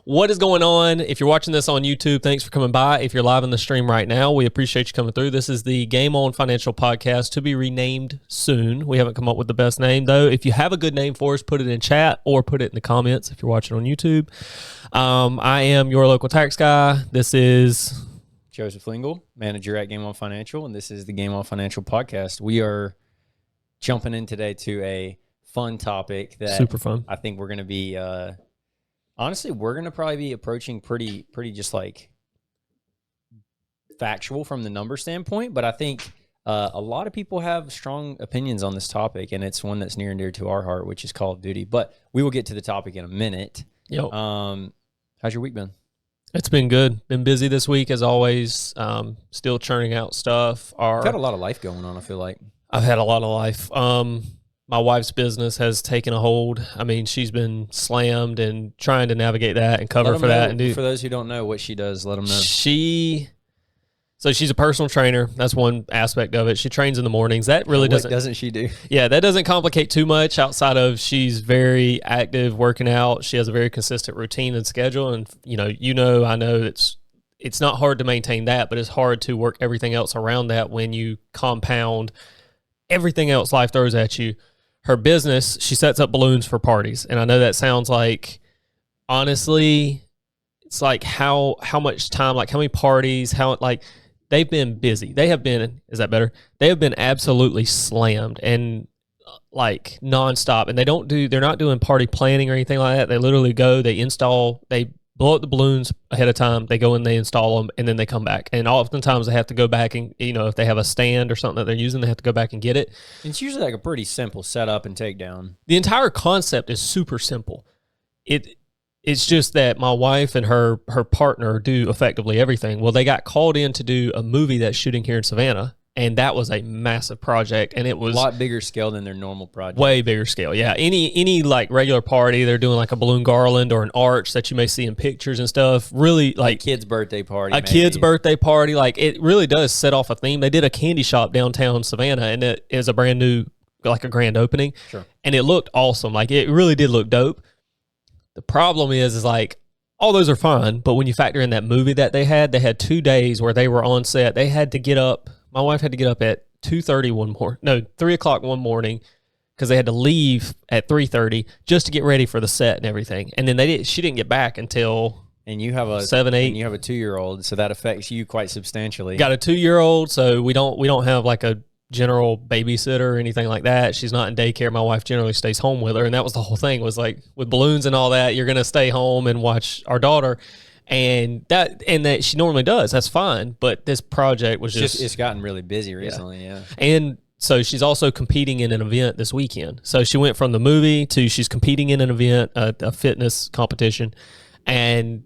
What is going on? If you're watching this on YouTube, thanks for coming by. If you're live in the stream right now, we appreciate you coming through. This is the Game On Financial Podcast, to be renamed soon. We haven't come up with the best name, though. If you have a good name for us, put it in chat or put it in the comments if you're watching on YouTube. I am your local tax guy. This is Joseph Lingle, manager at Game On Financial, and this is the Game On Financial Podcast. We are jumping in today to a fun topic that super fun. I think we're going to be... honestly, we're going to probably be approaching pretty just like factual from the number standpoint, but I think a lot of people have strong opinions on this topic, and it's one that's near and dear to our heart, which is Call of Duty. But we will get to the topic in a minute. Yep. How's your week been? It's been good. Been busy this week, as always. Still churning out stuff. You've got a lot of life going on, I feel like. I've had a lot of life. My wife's business has taken a hold. I mean, she's been slammed and trying to navigate that and cover for that. And for those who don't know what she does, let them know. So she's a personal trainer. That's one aspect of it. She trains in the mornings. That really doesn't. What doesn't she do? Yeah, that doesn't complicate too much outside of she's very active working out. She has a very consistent routine and schedule. And, I know it's not hard to maintain that, but it's hard to work everything else around that when you compound everything else life throws at you. Her business, she sets up balloons for parties. And I know that sounds like, honestly, it's like how much time, like how many parties, they've been busy. They have been, is that better? They have been absolutely slammed and like nonstop. And they're not doing party planning or anything like that. They literally go, they blow up the balloons ahead of time. They go and they install them, and then they come back. And oftentimes they have to go back and, if they have a stand or something that they're using, they have to go back and get it. It's usually like a pretty simple setup and takedown. The entire concept is super simple. It's just that my wife and her partner do effectively everything. Well, they got called in to do a movie that's shooting here in Savannah, and that was a massive project, and it was a lot bigger scale than their normal project. Way bigger scale, yeah. Any like regular party, they're doing like a balloon garland or an arch that you may see in pictures and stuff. Really, like a kid's birthday party. Kid's birthday party. Like it really does set off a theme. They did a candy shop downtown Savannah, and it is a brand new, like a grand opening. Sure. And it looked awesome. Like it really did look dope. The problem is like all those are fine, but when you factor in that movie that they had 2 days where they were on set. They had to get up. My wife had to get up at 3 o'clock one morning because they had to leave at 3:30 just to get ready for the set and everything. And then she didn't get back until and you have a 7, 8. And you have a 2-year-old, so that affects you quite substantially. Got a 2-year-old, so we don't have like a general babysitter or anything like that. She's not in daycare. My wife generally stays home with her, and that was the whole thing. Was like with balloons and all that, you're gonna stay home and watch our daughter. And that she normally does. That's fine. But this project was just it's gotten really busy recently, yeah. And so she's also competing in an event this weekend. So she went from the movie to she's competing in an event, a fitness competition, and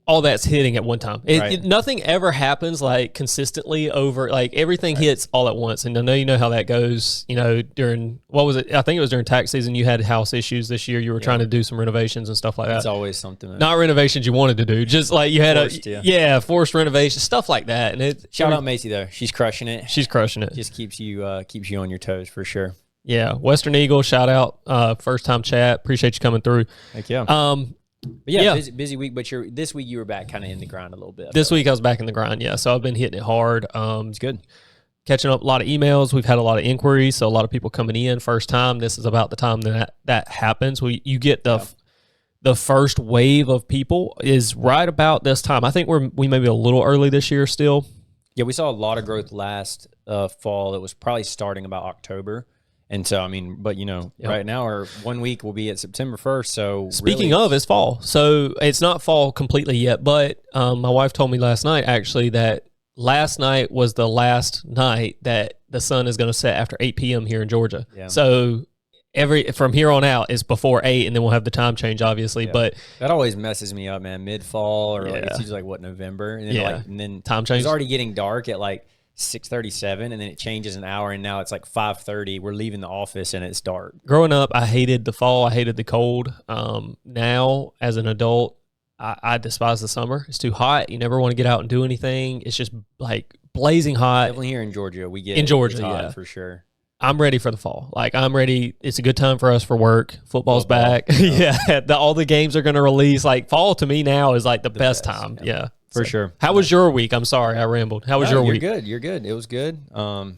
all that's hitting at one time. Nothing ever happens like consistently over, like everything hits all at once. And I know you know how that goes, during, what was it? I think it was during tax season. You had house issues this year. You were trying to do some renovations and stuff like that. It's always something. Not renovations you wanted to do. Just like you had forced renovation, stuff like that. And shout out Macy though. She's crushing it. She's crushing it. Just keeps you on your toes for sure. Yeah. Western Eagle, shout out. First time chat. Appreciate you coming through. Heck yeah. But yeah, busy week, but this week you were back kind of in the grind a little bit. This week I was back in the grind, yeah. So I've been hitting it hard. It's good. Catching up a lot of emails. We've had a lot of inquiries, so a lot of people coming in first time. This is about the time that happens. You get the first wave of people is right about this time. I think we may be a little early this year still. Yeah, we saw a lot of growth last fall. It was probably starting about October. And so, I mean, but right now or 1 week will be at September 1st. So speaking of, it's fall. So it's not fall completely yet, but my wife told me last night actually that last night was the last night that the sun is going to set after 8 p.m. here in Georgia. Yeah. So from here on out is before 8, and then we'll have the time change obviously. Yeah. But that always messes me up, man. Mid fall or like it's usually like November, and then and then time change. It's already getting dark at like 6:37, and then it changes an hour, and now it's like 5:30. We're leaving the office and it's dark. Growing up, I hated the fall. I hated the cold. Now, as an adult, I despise the summer. It's too hot. You never want to get out and do anything. It's just like blazing hot. Definitely here in Georgia, we get in Georgia, hot for sure. I'm ready for the fall. Like, I'm ready. It's a good time for us for work. Football's back. Yeah. All the games are going to release. Like, fall to me now is like the best time. Yeah. For sure. How was your week? I'm sorry, I rambled. How was your week? You're good. You're good. It was good. No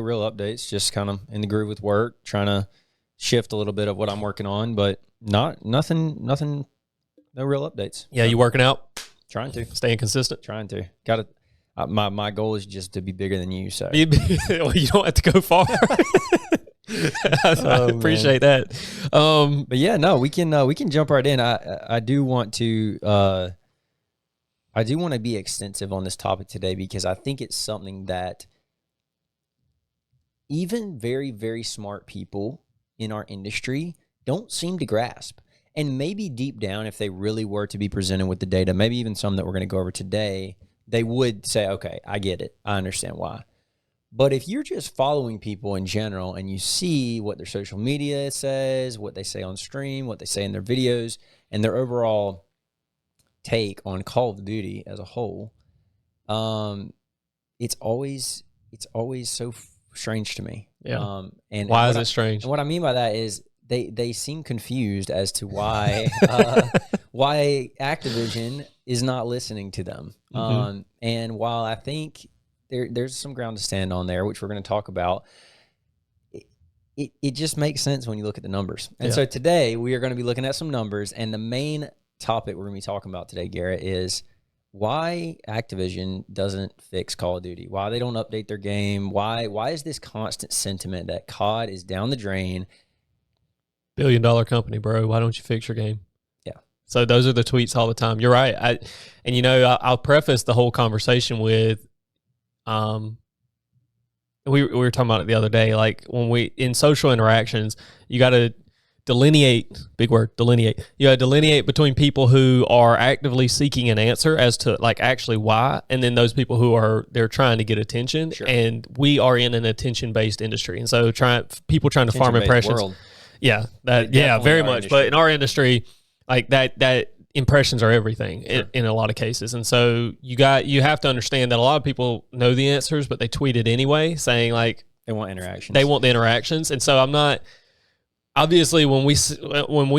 real updates. Just kind of in the groove with work, trying to shift a little bit of what I'm working on, but nothing. No real updates. Yeah, you working out? Trying to. Staying consistent? Trying to. Got to. My goal is just to be bigger than you. So well, you don't have to go far. I appreciate that. But yeah, no, we can jump right in. I do want to be extensive on this topic today because I think it's something that even very, very smart people in our industry don't seem to grasp. And maybe deep down, if they really were to be presented with the data, maybe even some that we're going to go over today, they would say, okay, I get it. I understand why. But if you're just following people in general and you see what their social media says, what they say on stream, what they say in their videos, and their overall take on Call of Duty as a whole, it's always so strange to me. Yeah. And why is it strange? And what I mean by that is they seem confused as to why why Activision is not listening to them. And while I think there's some ground to stand on there, which we're going to talk about, it just makes sense when you look at the numbers. And so today we are going to be looking at some numbers, and the main topic we're going to be talking about today, Garrett, is why Activision doesn't fix Call of Duty, why they don't update their game, why is this constant sentiment that COD is down the drain. $1 billion company, bro. Why don't you fix your game? Yeah. So those are the tweets all the time. You're right. I'll preface the whole conversation with, we were talking about it the other day. Like in social interactions, you got to delineate, big word, delineate. You got to delineate between people who are actively seeking an answer as to like actually why, and then those people who they're trying to get attention. Sure. And we are in an attention-based industry, and so people trying to farm impressions. World. Yeah, very much. Industry. But in our industry, like that impressions are everything in a lot of cases. And so you have to understand that a lot of people know the answers, but they tweet it anyway, saying like they want interactions. They want the interactions. And so I'm not, obviously when we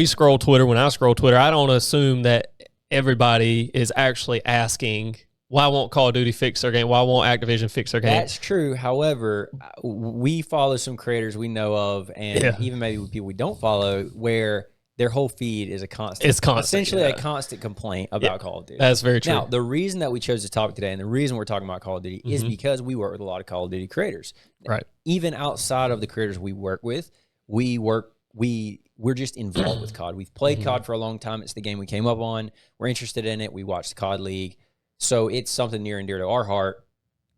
scroll Twitter, when I scroll Twitter, I don't assume that everybody is actually asking, why won't Call of Duty fix their game? Why won't Activision fix their game? That's true. However, we follow some creators we know of, and even maybe with people we don't follow, where their whole feed is a constant. It's constant. Essentially a constant complaint about Call of Duty. That's very true. Now, the reason that we chose this topic today and the reason we're talking about Call of Duty is because we work with a lot of Call of Duty creators. Right. Even outside of the creators we work with, we're just involved with COD. We've played COD for a long time. It's the game we came up on. We're interested in it. We watch the COD League. So it's something near and dear to our heart.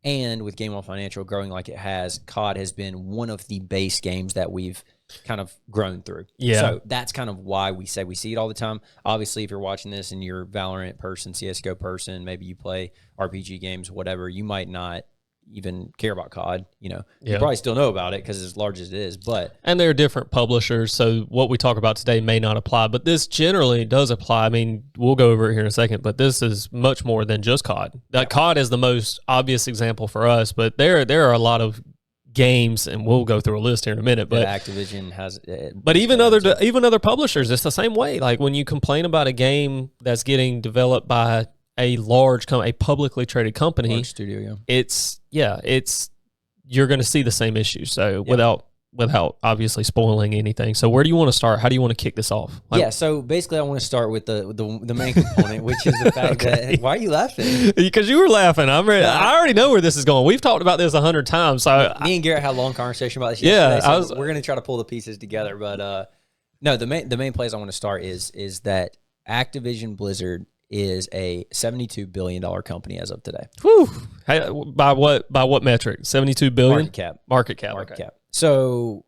And with Game On Financial growing like it has, COD has been one of the base games that we've kind of grown through. Yeah. So that's kind of why we say we see it all the time. Obviously, if you're watching this and you're a Valorant person, CSGO person, maybe you play RPG games, whatever, you might not even care about COD. You probably still know about it because it's as large as it is. And there are different publishers, so what we talk about today may not apply, but this generally does apply. I mean, we'll go over it here in a second, but this is much more than just COD. COD is the most obvious example for us, but there are a lot of games, and we'll go through a list here in a minute. But Activision has, but even other publishers, it's the same way. Like when you complain about a game that's getting developed by a a publicly traded company, large studio, you're going to see the same issues. So without obviously spoiling anything. So where do you want to start? How do you want to kick this off? So basically I want to start with the main component, which is the fact that, why are you laughing? Because you were laughing. I'm ready. I already know where this is going. We've talked about this 100 times. So me and Garrett had a long conversation about this yesterday. Yeah, so we're going to try to pull the pieces together. But no, the main place I want to start is that Activision Blizzard is a $72 billion company as of today. Whew. Hey, by what metric? 72 billion? Market cap. So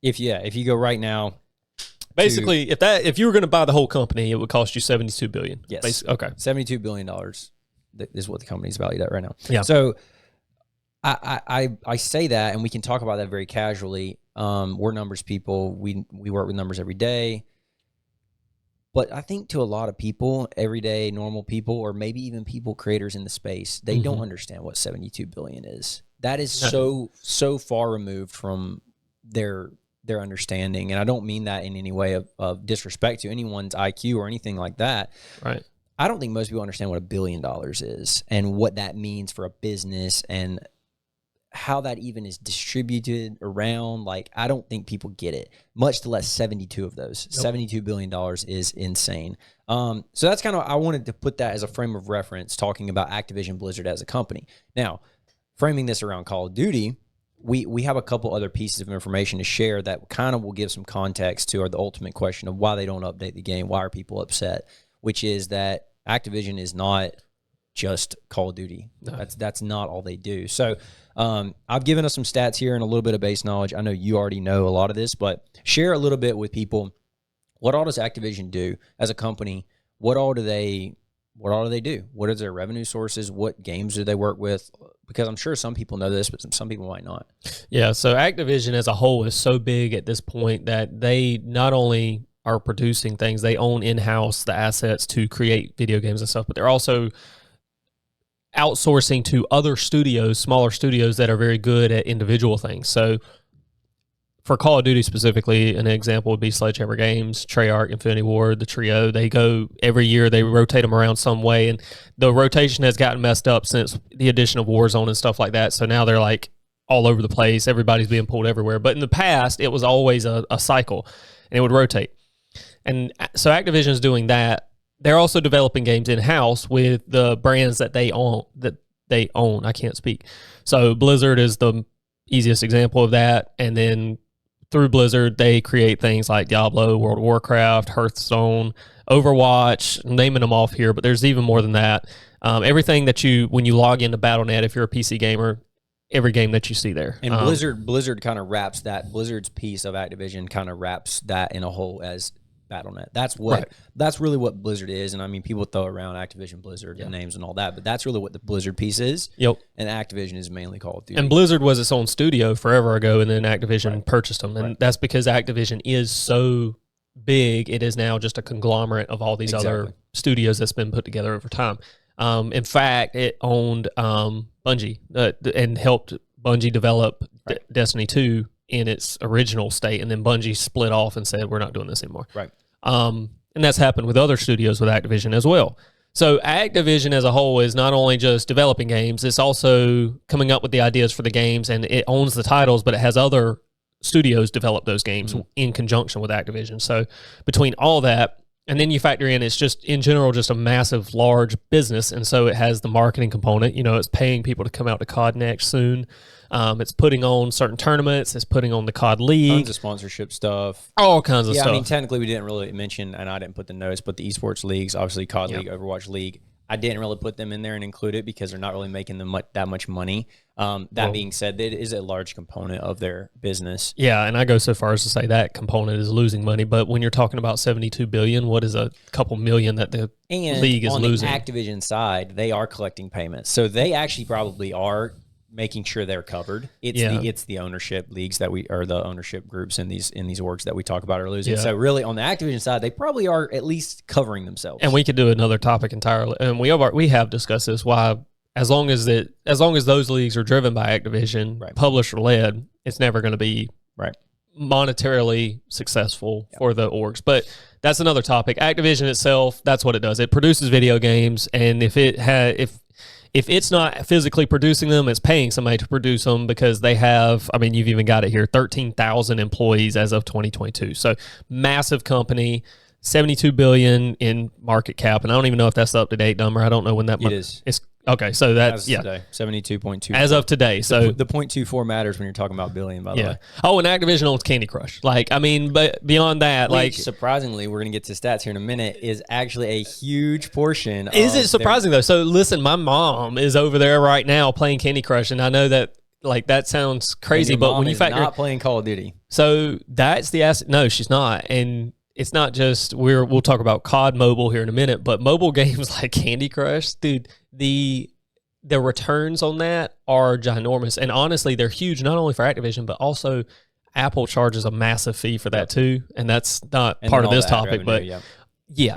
if you go right now, basically if you were going to buy the whole company, it would cost you 72 billion. Yes. Okay. $72 billion is what the company's valued at right now. Yeah. So I say that, and we can talk about that very casually. We're numbers people. We work with numbers every day. But I think to a lot of people, everyday normal people, or maybe even people creators in the space, they don't understand what 72 billion is. That is so far removed from their understanding, and I don't mean that in any way of disrespect to anyone's IQ or anything like that. Right. I don't think most people understand what $1 billion is and what that means for a business and how that even is distributed around. Like, I don't think people get it, much less 72 of those. Nope. $72 billion is insane. So that's kind of, I wanted to put that as a frame of reference, talking about Activision Blizzard as a company. Now, framing this around Call of Duty, we have a couple other pieces of information to share that kind of will give some context to the ultimate question of why they don't update the game. Why are people upset? Which is that Activision is not just Call of Duty. No. That's not all they do. So I've given us some stats here and a little bit of base knowledge. I know you already know a lot of this, but share a little bit with people. What all does Activision do as a company? What all do they do? What are their revenue sources? What games do they work with? Because I'm sure some people know this, but some people might not. Yeah, so Activision as a whole is so big at this point that they not only are producing things, they own in-house the assets to create video games and stuff, but they're also outsourcing to other studios, smaller studios that are very good at individual things. So for Call of Duty specifically, an example would be Sledgehammer Games, Treyarch, Infinity Ward, the trio. They go every year, they rotate them around some way, and the rotation has gotten messed up since the addition of Warzone and stuff like that. So now they're like all over the place. Everybody's being pulled everywhere. But in the past, it was always a cycle, and it would rotate. And so Activision is doing that. They're also developing games in-house with the brands that they own. I can't speak. So Blizzard is the easiest example of that. And then through Blizzard, they create things like Diablo, World of Warcraft, Hearthstone, Overwatch, I'm naming them off here, but there's even more than that. Everything that when you log into Battle.net, if you're a PC gamer, every game that you see there. And Blizzard kind of wraps that, Blizzard's piece of Activision kind of wraps that in a whole as Battle.net. That's really what Blizzard is. And I mean, people throw around Activision Blizzard and names and all that, but that's really what the Blizzard piece is. Yep. And Activision is mainly Call of Duty. And Blizzard was its own studio forever ago, and then Activision purchased them. And that's because Activision is so big, it is now just a conglomerate of all these other studios that's been put together over time. In fact, it owned Bungie and helped Bungie develop Destiny 2 in its original state, and then Bungie split off and said, we're not doing this anymore. Right. And that's happened with other studios with Activision as well. So Activision as a whole is not only just developing games, it's also coming up with the ideas for the games, and it owns the titles, but it has other studios develop those games in conjunction with Activision. So between all that, and then you factor in, it's just, in general, just a massive, large business, and so it has the marketing component. You know, it's paying people to come out to COD next soon. It's putting on certain tournaments. It's putting on the COD League. Tons of sponsorship stuff. All kinds of stuff. Yeah, I mean, technically we didn't really mention, and I didn't put the notes, but the esports leagues, obviously COD League, Overwatch League, I didn't really put them in there and include it because they're not really making them that much money. That being said, it is a large component of their business. Yeah, and I go so far as to say that component is losing money. But when you're talking about $72 billion, what is a couple million that the league is losing? On the Activision side, they are collecting payments, so they actually probably are making sure they're covered. It's the ownership leagues or the ownership groups in these orgs that we talk about are losing. So really, on the Activision side, they probably are at least covering themselves. And we could do another topic entirely. And we have discussed this. Why, as long as those leagues are driven by Activision, publisher led, it's never going to be monetarily successful for the orgs. But that's another topic. Activision itself, that's what it does. It produces video games, and if it's not physically producing them, it's paying somebody to produce them because they have, I mean, you've even got it here, 13,000 employees as of 2022. So massive company, $72 billion in market cap. And I don't even know if that's the up-to-date number. I don't know when that is. It's okay. So that's, today, 72.2. As of today. So the 0.24 matters when you're talking about billion, by the way. Oh, and Activision owns Candy Crush. Like, I mean, but beyond that, which, surprisingly, we're going to get to stats here in a minute, is actually a huge portion. Is it surprising, though? So listen, my mom is over there right now playing Candy Crush, and I know that, like, that sounds crazy, but when you factor, not playing Call of Duty. So that's the asset. No, she's not. And it's not just, we'll talk about COD Mobile here in a minute, but mobile games like Candy Crush, dude, the returns on that are ginormous. And honestly, they're huge, not only for Activision, but also Apple charges a massive fee for that too. And that's not part of this topic, but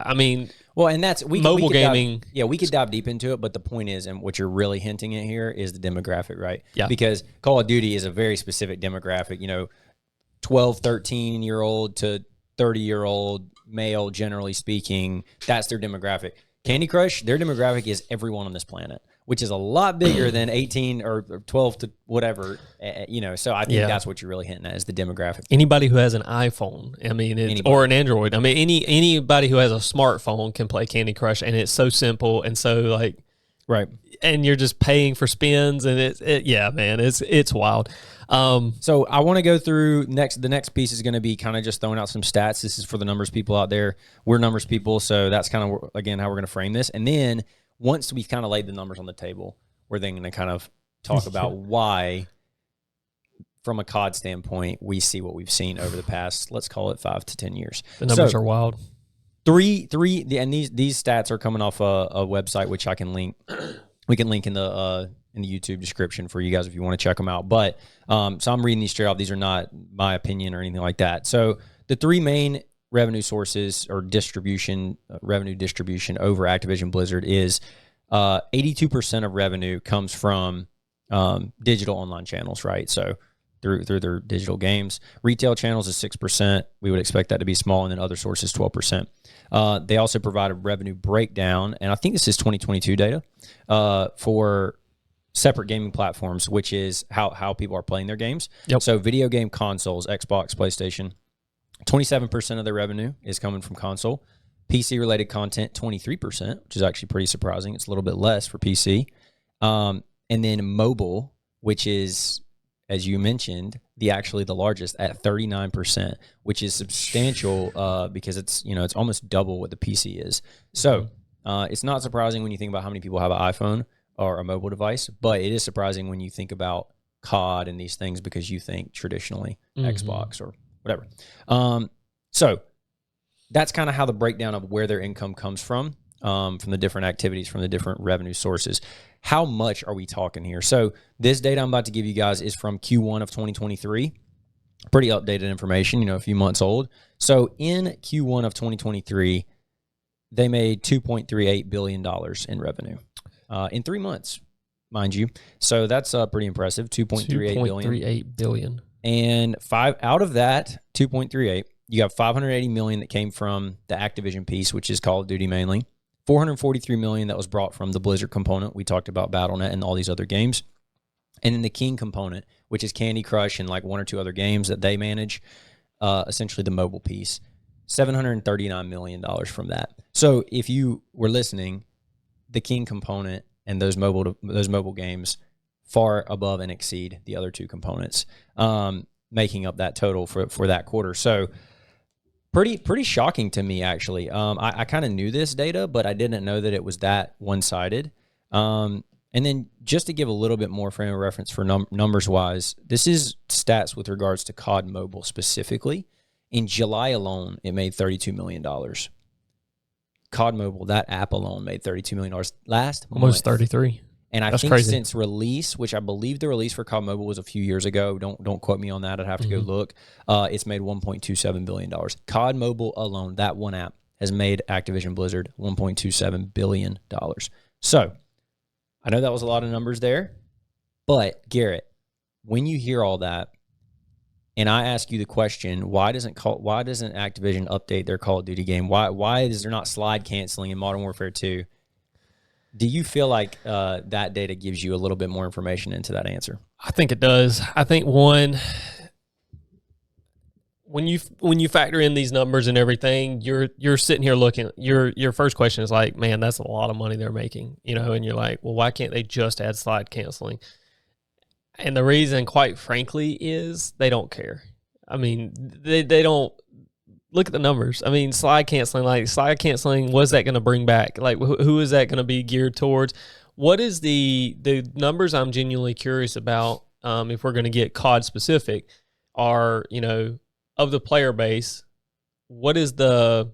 I mean, Well, and that's mobile gaming. We could dive deep into it, but the point is, and what you're really hinting at here is the demographic, right? Yeah. Because Call of Duty is a very specific demographic, 12, 13-year-old to 30-year-old male, generally speaking. That's their demographic. Candy Crush, their demographic is everyone on this planet, which is a lot bigger than 18 or 12 to whatever, So I think that's what you're really hinting at is the demographic. Anybody who has an iPhone, I mean, or an Android. I mean, anybody who has a smartphone can play Candy Crush, and it's so simple and so right. And you're just paying for spins, and it's wild. So I want to go through the next piece is going to be kind of just throwing out some stats. This is for the numbers people out there. We're numbers people, so that's kind of, again, how we're going to frame this. And then once we've kind of laid the numbers on the table, we're then going to kind of talk about why, from a COD standpoint, we see what we've seen over the past, let's call it 5 to 10 years. The numbers are wild. And these stats are coming off a website, which I can link. We can link in the YouTube description for you guys if you want to check them out. But so I'm reading these straight off. These are not my opinion or anything like that. So the three main revenue sources or revenue distribution over Activision Blizzard is 82% of revenue comes from digital online channels, right? So through their digital games. Retail channels is 6%. We would expect that to be small, and then other sources 12%. They also provide a revenue breakdown, and I think this is 2022 data for separate gaming platforms, which is how people are playing their games. Yep. So video game consoles, Xbox, PlayStation, 27% of their revenue is coming from console. PC-related content, 23%, which is actually pretty surprising. It's a little bit less for PC. And then mobile, which is, as you mentioned, the largest at 39%, which is substantial because it's almost double what the PC is. So it's not surprising when you think about how many people have an iPhone or a mobile device, but it is surprising when you think about COD and these things because you think traditionally Xbox or whatever. So that's kind of how the breakdown of where their income comes from the different activities, from the different revenue sources. How much are we talking here? So this data I'm about to give you guys is from Q1 of 2023. Pretty updated information, a few months old. So in Q1 of 2023, they made $2.38 billion in revenue in 3 months, mind you. So that's pretty impressive, $2.38 billion. And out of that 2.38, you have $580 million that came from the Activision piece, which is Call of Duty mainly. $443 million that was brought from the Blizzard component. We talked about Battle.net and all these other games. And then the King component, which is Candy Crush and like one or two other games that they manage, essentially the mobile piece. $739 million from that. So if you were listening, the King component and those mobile games far above and exceed the other two components, making up that total for that quarter. So pretty shocking to me, actually. I kind of knew this data, but I didn't know that it was that one-sided. And then just to give a little bit more frame of reference for numbers-wise, this is stats with regards to COD Mobile specifically. In July alone, it made $32 million. COD Mobile, that app alone, made $32 million last almost month. 33. And I That's think crazy. since release, which I believe the release for COD Mobile was a few years ago, don't quote me on that. I'd have to go look. It's made $1.27 billion. COD Mobile alone, that one app, has made Activision Blizzard $1.27 billion. So I know that was a lot of numbers there, but Garrett, when you hear all that, and I ask you the question, why doesn't Activision update their Call of Duty game? Why is there not slide canceling in Modern Warfare 2? Do you feel like that data gives you a little bit more information into that answer? I think it does. I think one, when you factor in these numbers and everything, you're sitting here looking. Your first question is like, man, that's a lot of money they're making, and you're like, well, why can't they just add slide canceling? And the reason, quite frankly, is they don't care. I mean, they don't look at the numbers. I mean, slide canceling, what's that going to bring back? Like, who is that going to be geared towards? What is the numbers I'm genuinely curious about, if we're going to get COD specific, are, of the player base, what is the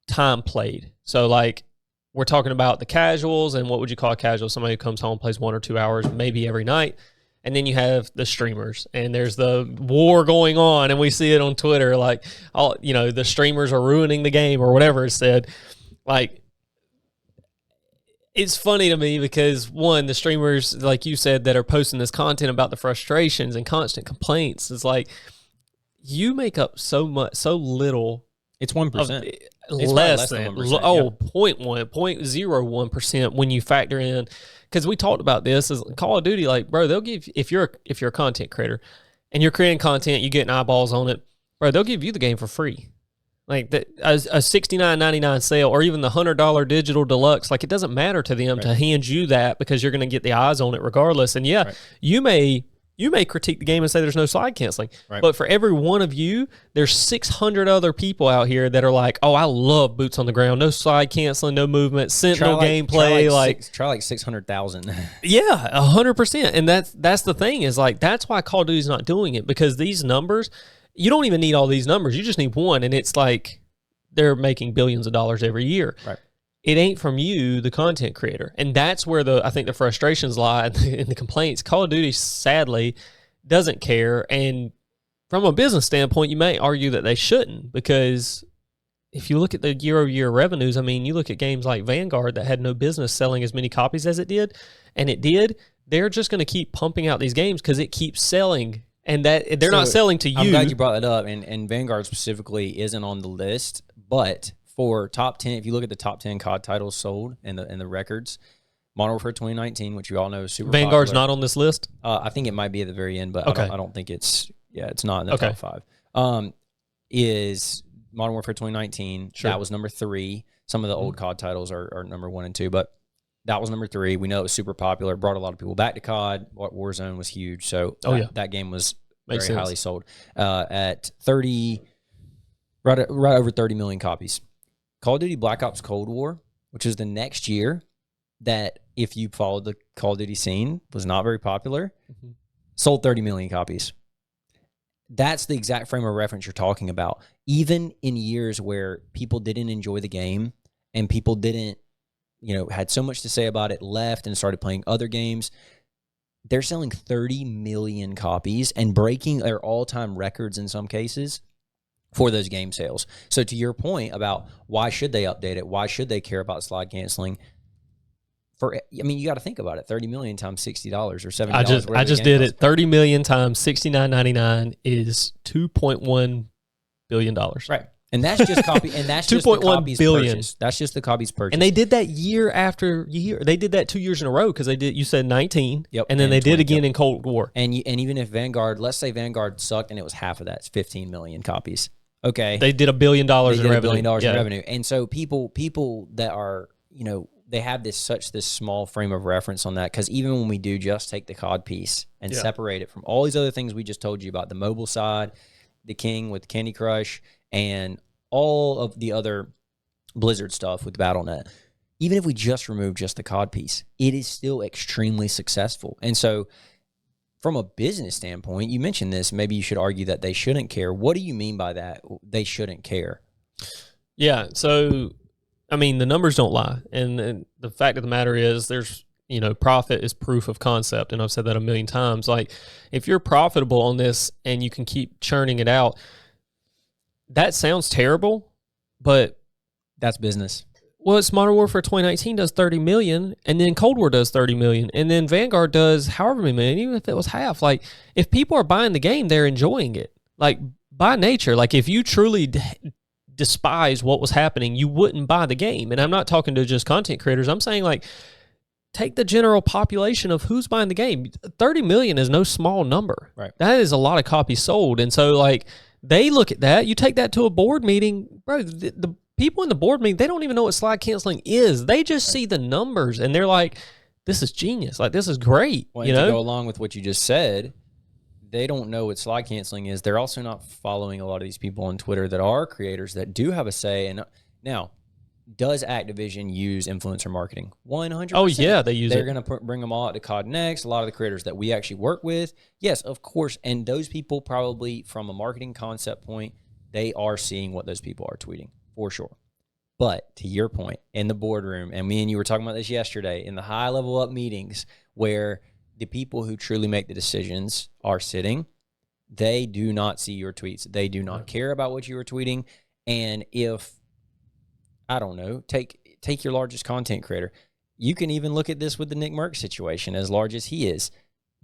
time played? So, like, we're talking about the casuals, and what would you call a casual? Somebody who comes home, plays 1 or 2 hours, maybe every night. And then you have the streamers, and there's the war going on, and we see it on Twitter, like, the streamers are ruining the game or whatever it said. Like, it's funny to me because, one, the streamers, like you said, that are posting this content about the frustrations and constant complaints, is like, you make up so little. It's 1%. It's less than 1%. Oh, 0.01% when you factor in, because we talked about this as Call of Duty. Like, bro, they'll give, if you're a content creator and you're creating content, you getting eyeballs on it, bro, they'll give you the game for free. Like a $69.99 sale, or even the $100 digital deluxe, like, it doesn't matter to them to hand you that, because you're going to get the eyes on it regardless. And you may critique the game and say there's no slide canceling, but for every one of you, there's 600 other people out here that are like, oh, I love boots on the ground, no slide canceling, no movement, sentinel gameplay, try like 600,000. Yeah, 100%. And that's the thing, is like, that's why Call of Duty's not doing it, because these numbers, you don't even need all these numbers. You just need one, and it's like they're making billions of dollars every year. Right. It ain't from you, the content creator. And that's where I think the frustrations lie in the complaints. Call of Duty, sadly, doesn't care. And from a business standpoint, you may argue that they shouldn't, because if you look at the year-over-year revenues, I mean, you look at games like Vanguard that had no business selling as many copies as it did, and it did, they're just going to keep pumping out these games because it keeps selling. And that they're not selling to you. I'm glad you brought that up. And Vanguard specifically isn't on the list, but for top 10, if you look at the top 10 COD titles sold and the records, Modern Warfare 2019, which you all know is super Vanguard's popular. Not on this list? I think it might be at the very end, but I don't think it's not in the top 5. Is Modern Warfare 2019. Sure. That was number 3. Some of the old COD titles are number 1 and 2, but that was number 3. We know it was super popular. Brought a lot of people back to COD. Warzone was huge. So that game was very highly sold. At 30, right over 30 million copies. Call of Duty Black Ops Cold War, which is the next year, that if you followed the Call of Duty scene, was not very popular, sold 30 million copies. That's the exact frame of reference you're talking about. Even in years where people didn't enjoy the game and people didn't, had so much to say about it, left and started playing other games, they're selling 30 million copies and breaking their all-time records in some cases for those game sales. So to your point about why should they update it, why should they care about slide canceling, you got to think about it. 30 million times $60 or $70. I just did it. 30 million times $69.99 is $2.1 billion. Right. And that's just copy. And that's just 2.1 billion. Purchase. That's just the copies purchased. And they did that year after year. They did that 2 years in a row, because they did. You said 19. Yep. And then they did again in Cold War. And even if Vanguard, let's say Vanguard sucked and it was half of that, it's 15 million copies. Okay. They did $1 billion in revenue. $1 billion in revenue. And so people that are, they have this small frame of reference on that, because even when we do just take the COD piece and separate it from all these other things we just told you about, the mobile side, the King with Candy Crush, and all of the other Blizzard stuff with Battle.net, even if we just remove just the COD piece, it is still extremely successful. And so from a business standpoint, you mentioned this, maybe you should argue that they shouldn't care. What do you mean by that? They shouldn't care. Yeah. So, I mean, the numbers don't lie. And the fact of the matter is, there's, profit is proof of concept. And I've said that a million times. Like, if you're profitable on this and you can keep churning it out, that sounds terrible, but that's business. Well, it's Modern Warfare 2019 does 30 million, and then Cold War does 30 million, and then Vanguard does however many million, even if it was half. Like, if people are buying the game, they're enjoying it. Like, by nature, like, if you truly despise what was happening, you wouldn't buy the game. And I'm not talking to just content creators. I'm saying, like, take the general population of who's buying the game. 30 million is no small number. Right. That is a lot of copies sold. And so, like, they look at that. You take that to a board meeting, bro, the people in the board meeting, they don't even know what slide canceling is. They just see the numbers, and they're like, this is genius. Like, this is great. Well, to go along with what you just said, they don't know what slide canceling is. They're also not following a lot of these people on Twitter that are creators that do have a say. And now, does Activision use influencer marketing? 100%. Oh, yeah, they use it. They're going to bring them all out to COD Next. A lot of the creators that we actually work with, yes, of course. And those people probably, from a marketing concept point, they are seeing what those people are tweeting, for sure. But to your point, in the boardroom, and me and you were talking about this yesterday, in the high-level up meetings where the people who truly make the decisions are sitting, they do not see your tweets. They do not care about what you are tweeting. And if I don't know, take your largest content creator. You can even look at this with the Nick Merckx situation, as large as he is.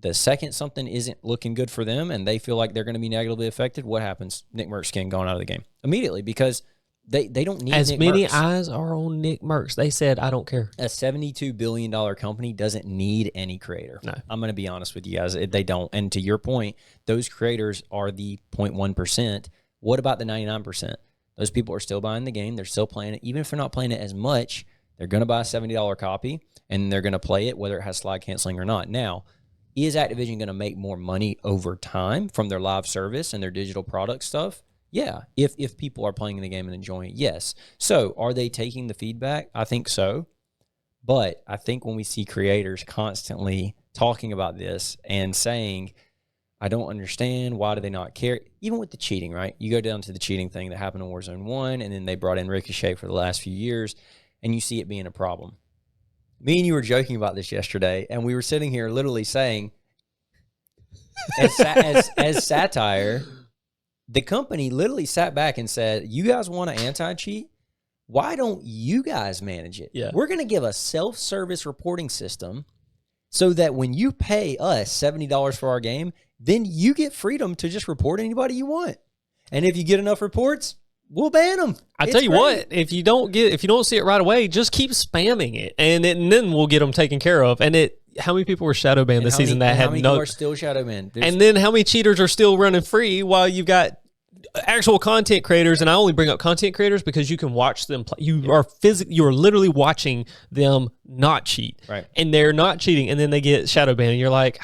The second something isn't looking good for them and they feel like they're going to be negatively affected, what happens? Nick Merckx getting gone out of the game immediately because they don't need as Nick many Merckx. eyes are on Nick Merckx. They said, I don't care. A $72 billion company doesn't need any creator. No. I'm going to be honest with you guys. They don't. And to your point, those creators are the 0.1%. What about the 99%? Those people are still buying the game. They're still playing it. Even if they're not playing it as much, they're going to buy a $70 copy and they're going to play it whether it has slide canceling or not. Now, is Activision going to make more money over time from their live service and their digital product stuff? Yeah. If people are playing the game and enjoying it, yes. So are they taking the feedback? I think so. But I think when we see creators constantly talking about this and saying, I don't understand, why do they not care? Even with the cheating, right? You go down to the cheating thing that happened in Warzone 1, and then they brought in Ricochet for the last few years, and you see it being a problem. Me and you were joking about this yesterday, and we were sitting here literally saying, as satire, the company literally sat back and said, you guys want to anti-cheat? Why don't you guys manage it? Yeah. We're going to give a self-service reporting system so that when you pay us $70 for our game, then you get freedom to just report anybody you want. And if you get enough reports, we'll ban them. I tell you what, if you don't see it right away, just keep spamming it, and then we'll get them taken care of. And how many people were shadow banned this season that had how many people are still shadow banned? And then how many cheaters are still running free while you've got actual content creators? And I only bring up content creators because you can watch them play. You are literally watching them not cheat, right? And they're not cheating, and then they get shadow banned, and you're like,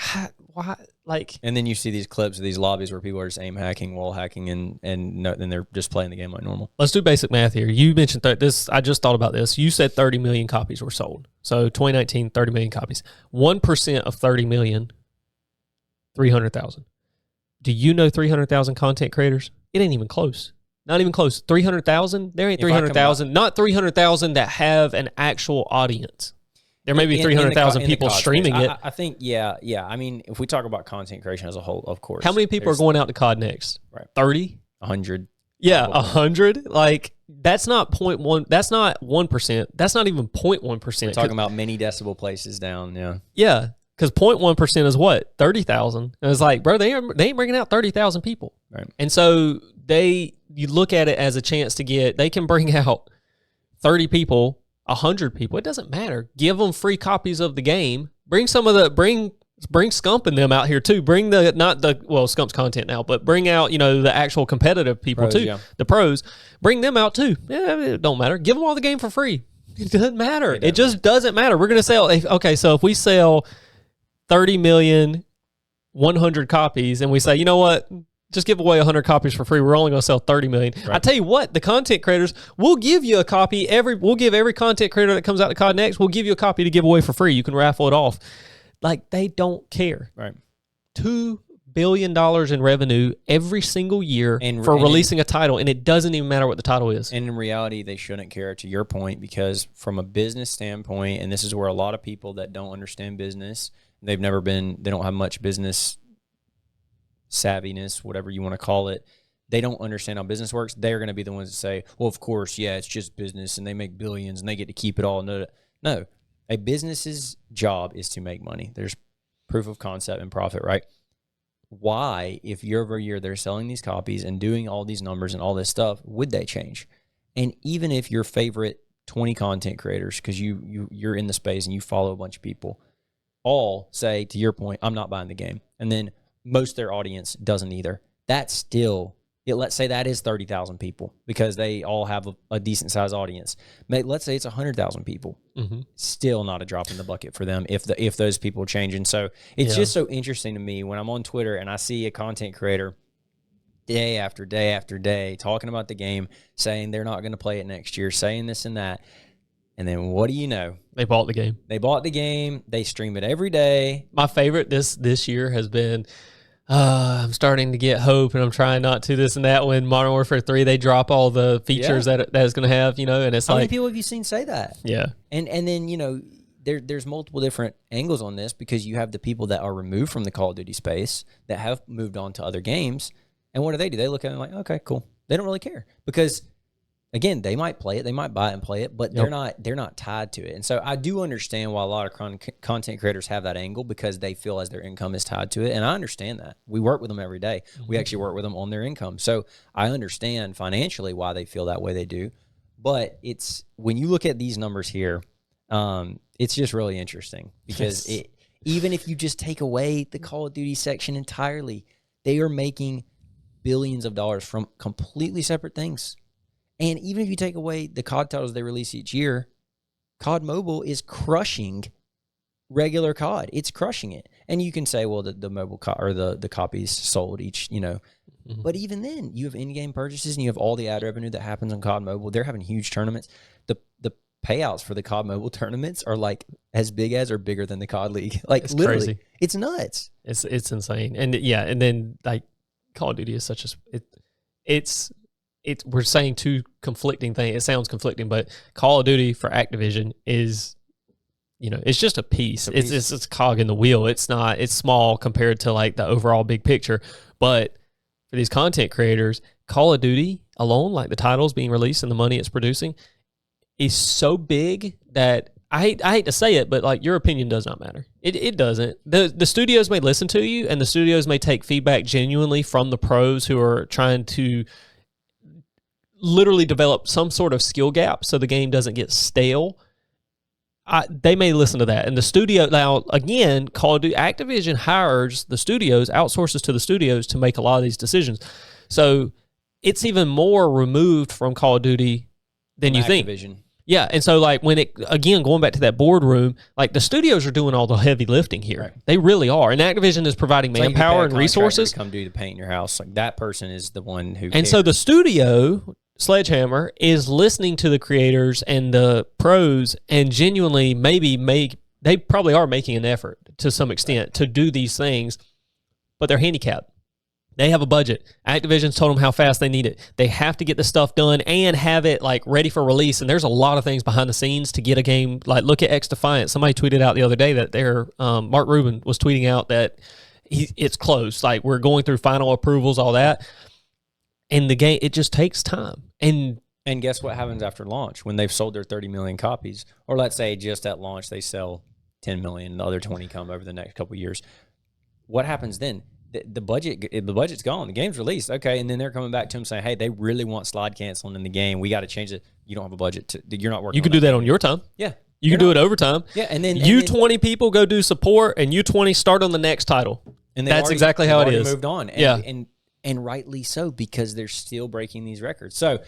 why? Like, and then you see these clips of these lobbies where people are just aim hacking, wall hacking, and then they're just playing the game like normal. Let's do basic math here. You mentioned this. I just thought about this. You said 30 million copies were sold. So 2019, 30 million copies. 1% of 30 million, 300,000. Do you know 300,000 content creators? It ain't even close. Not even close. 300,000? There ain't 300,000. Not 300,000 that have an actual audience. There may be 300,000 people streaming it. I think, yeah. I mean, if we talk about content creation as a whole, of course. How many people are going out to COD next? Right. 30? 100. Yeah, 100. Like, that's not 0.1. That's not 1%. That's not even 0.1%. We're talking about many decibel places down, yeah. Yeah, because 0.1% is what? 30,000. And it's like, bro, they ain't bringing out 30,000 people. Right. And so you look at it as a chance to they can bring out 30 people, 100 people. It doesn't matter. Give them free copies of the game. Bring Scump and them out here too. Bring Scump's content now, but bring out, the actual competitive people too. Yeah. The pros. Bring them out too. Yeah, it don't matter. Give them all the game for free. It doesn't matter. It just doesn't matter. We're going to sell. Okay, so if we sell 30 million, 100 copies, and we say, you know what? Just give away 100 copies for free. We're only going to sell 30 million. Right. I tell you what, the content creators, we'll give you a copy. We'll give every content creator that comes out to COD Next, we'll give you a copy to give away for free. You can raffle it off. Like, they don't care. Right. $2 billion in revenue every single year for releasing a title, and it doesn't even matter what the title is. And in reality, they shouldn't care, to your point, because from a business standpoint, and this is where a lot of people that don't understand business, they don't have much business savviness, whatever you want to call it. They don't understand how business works. They're going to be the ones that say, well, of course, yeah, it's just business and they make billions and they get to keep it all. No, a business's job is to make money. There's proof of concept and profit, right? Why, if year over year they're selling these copies and doing all these numbers and all this stuff, would they change? And even if your favorite 20 content creators, because you're in the space and you follow a bunch of people, all say, to your point, I'm not buying the game. And then most of their audience doesn't either. That's still, let's say that is 30,000 people because they all have a decent sized audience. Let's say it's 100,000 people. Mm-hmm. Still not a drop in the bucket for them if those people change. And so it's just so interesting to me when I'm on Twitter and I see a content creator day after day after day talking about the game, saying they're not going to play it next year, saying this and that. And then what do you know? They bought the game. They stream it every day. My favorite this year has been, I'm starting to get hope, and I'm trying not to this and that. When Modern Warfare 3, they drop all the features that it's going to have, and it's how many people have you seen say that? Yeah. And then, there's multiple different angles on this because you have the people that are removed from the Call of Duty space that have moved on to other games. And what do? They look at it like, okay, cool. They don't really care because again, they might play it, they might buy it and play it, but they're not tied to it. And so I do understand why a lot of content creators have that angle, because they feel as their income is tied to it. And I understand that. We work with them every day. We actually work with them on their income. So I understand financially why they feel that way they do. But it's, when you look at these numbers here, it's just really interesting, because even if you just take away the Call of Duty section entirely, they are making billions of dollars from completely separate things. And even if you take away the COD titles they release each year, COD Mobile is crushing regular COD. It's crushing it. And you can say, well, the mobile or the copies sold each, But even then, you have in-game purchases and you have all the ad revenue that happens on COD Mobile. They're having huge tournaments. The payouts for the COD Mobile tournaments are like as big as or bigger than the COD League. Like, it's literally crazy. It's nuts. It's insane. And and then like Call of Duty is such we're saying two conflicting things. It sounds conflicting, but Call of Duty for Activision is, it's just a piece. It's a cog in the wheel. It's small compared to like the overall big picture. But for these content creators, Call of Duty alone, like the titles being released and the money it's producing, is so big that I hate to say it, but like your opinion does not matter. It doesn't. The studios may listen to you, and the studios may take feedback genuinely from the pros who are trying to literally develop some sort of skill gap so the game doesn't get stale. They may listen to that. And the studio, now again, Call of Duty, Activision hires the studios, outsources to the studios to make a lot of these decisions. So it's even more removed from Call of Duty than you think. Yeah, and so like when going back to that boardroom, like the studios are doing all the heavy lifting here. Right. They really are. And Activision is providing manpower and resources. To come do the paint in your house. Like that person is the one who cares. So the studio, Sledgehammer, is listening to the creators and the pros and genuinely they probably are making an effort to some extent to do these things, but they're handicapped. They have a budget. Activision's told them how fast they need it. They have to get the stuff done and have it like ready for release. And there's a lot of things behind the scenes to get a game. Like look at X Defiant. Somebody tweeted out the other day that Mark Rubin was tweeting out that it's close. Like we're going through final approvals, all that. And the game, it just takes time. And guess what happens after launch when they've sold their 30 million copies? Or let's say just at launch they sell 10 million, the other 20 come over the next couple of years. What happens then? The budget's gone. The game's released. Okay, and then they're coming back to them saying, hey, they really want slide canceling in the game. We got to change it. You don't have a budget. You're not working. You can do that on your time. Yeah. You can do it overtime. Yeah, and then 20 people go do support, and you 20 start on the next title. And that's exactly how it is. Moved on. And rightly so, because they're still breaking these records. So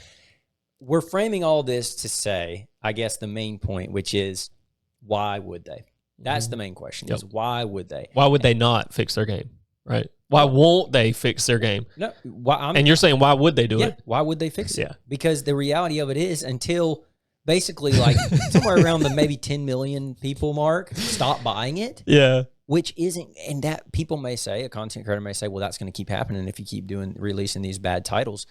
we're framing all this to say, I guess the main point, which is, why would they? That's the main question. Is why would they? Why would they not fix their game? Right? Why won't they fix their game? No. And you're saying, why would they do it? Why would they fix it? Yeah. Because the reality of it is, until basically like somewhere around the maybe 10 million people mark stop buying it. Yeah. Which isn't, and that people may say, a content creator may say, well, that's going to keep happening if you keep releasing these bad titles.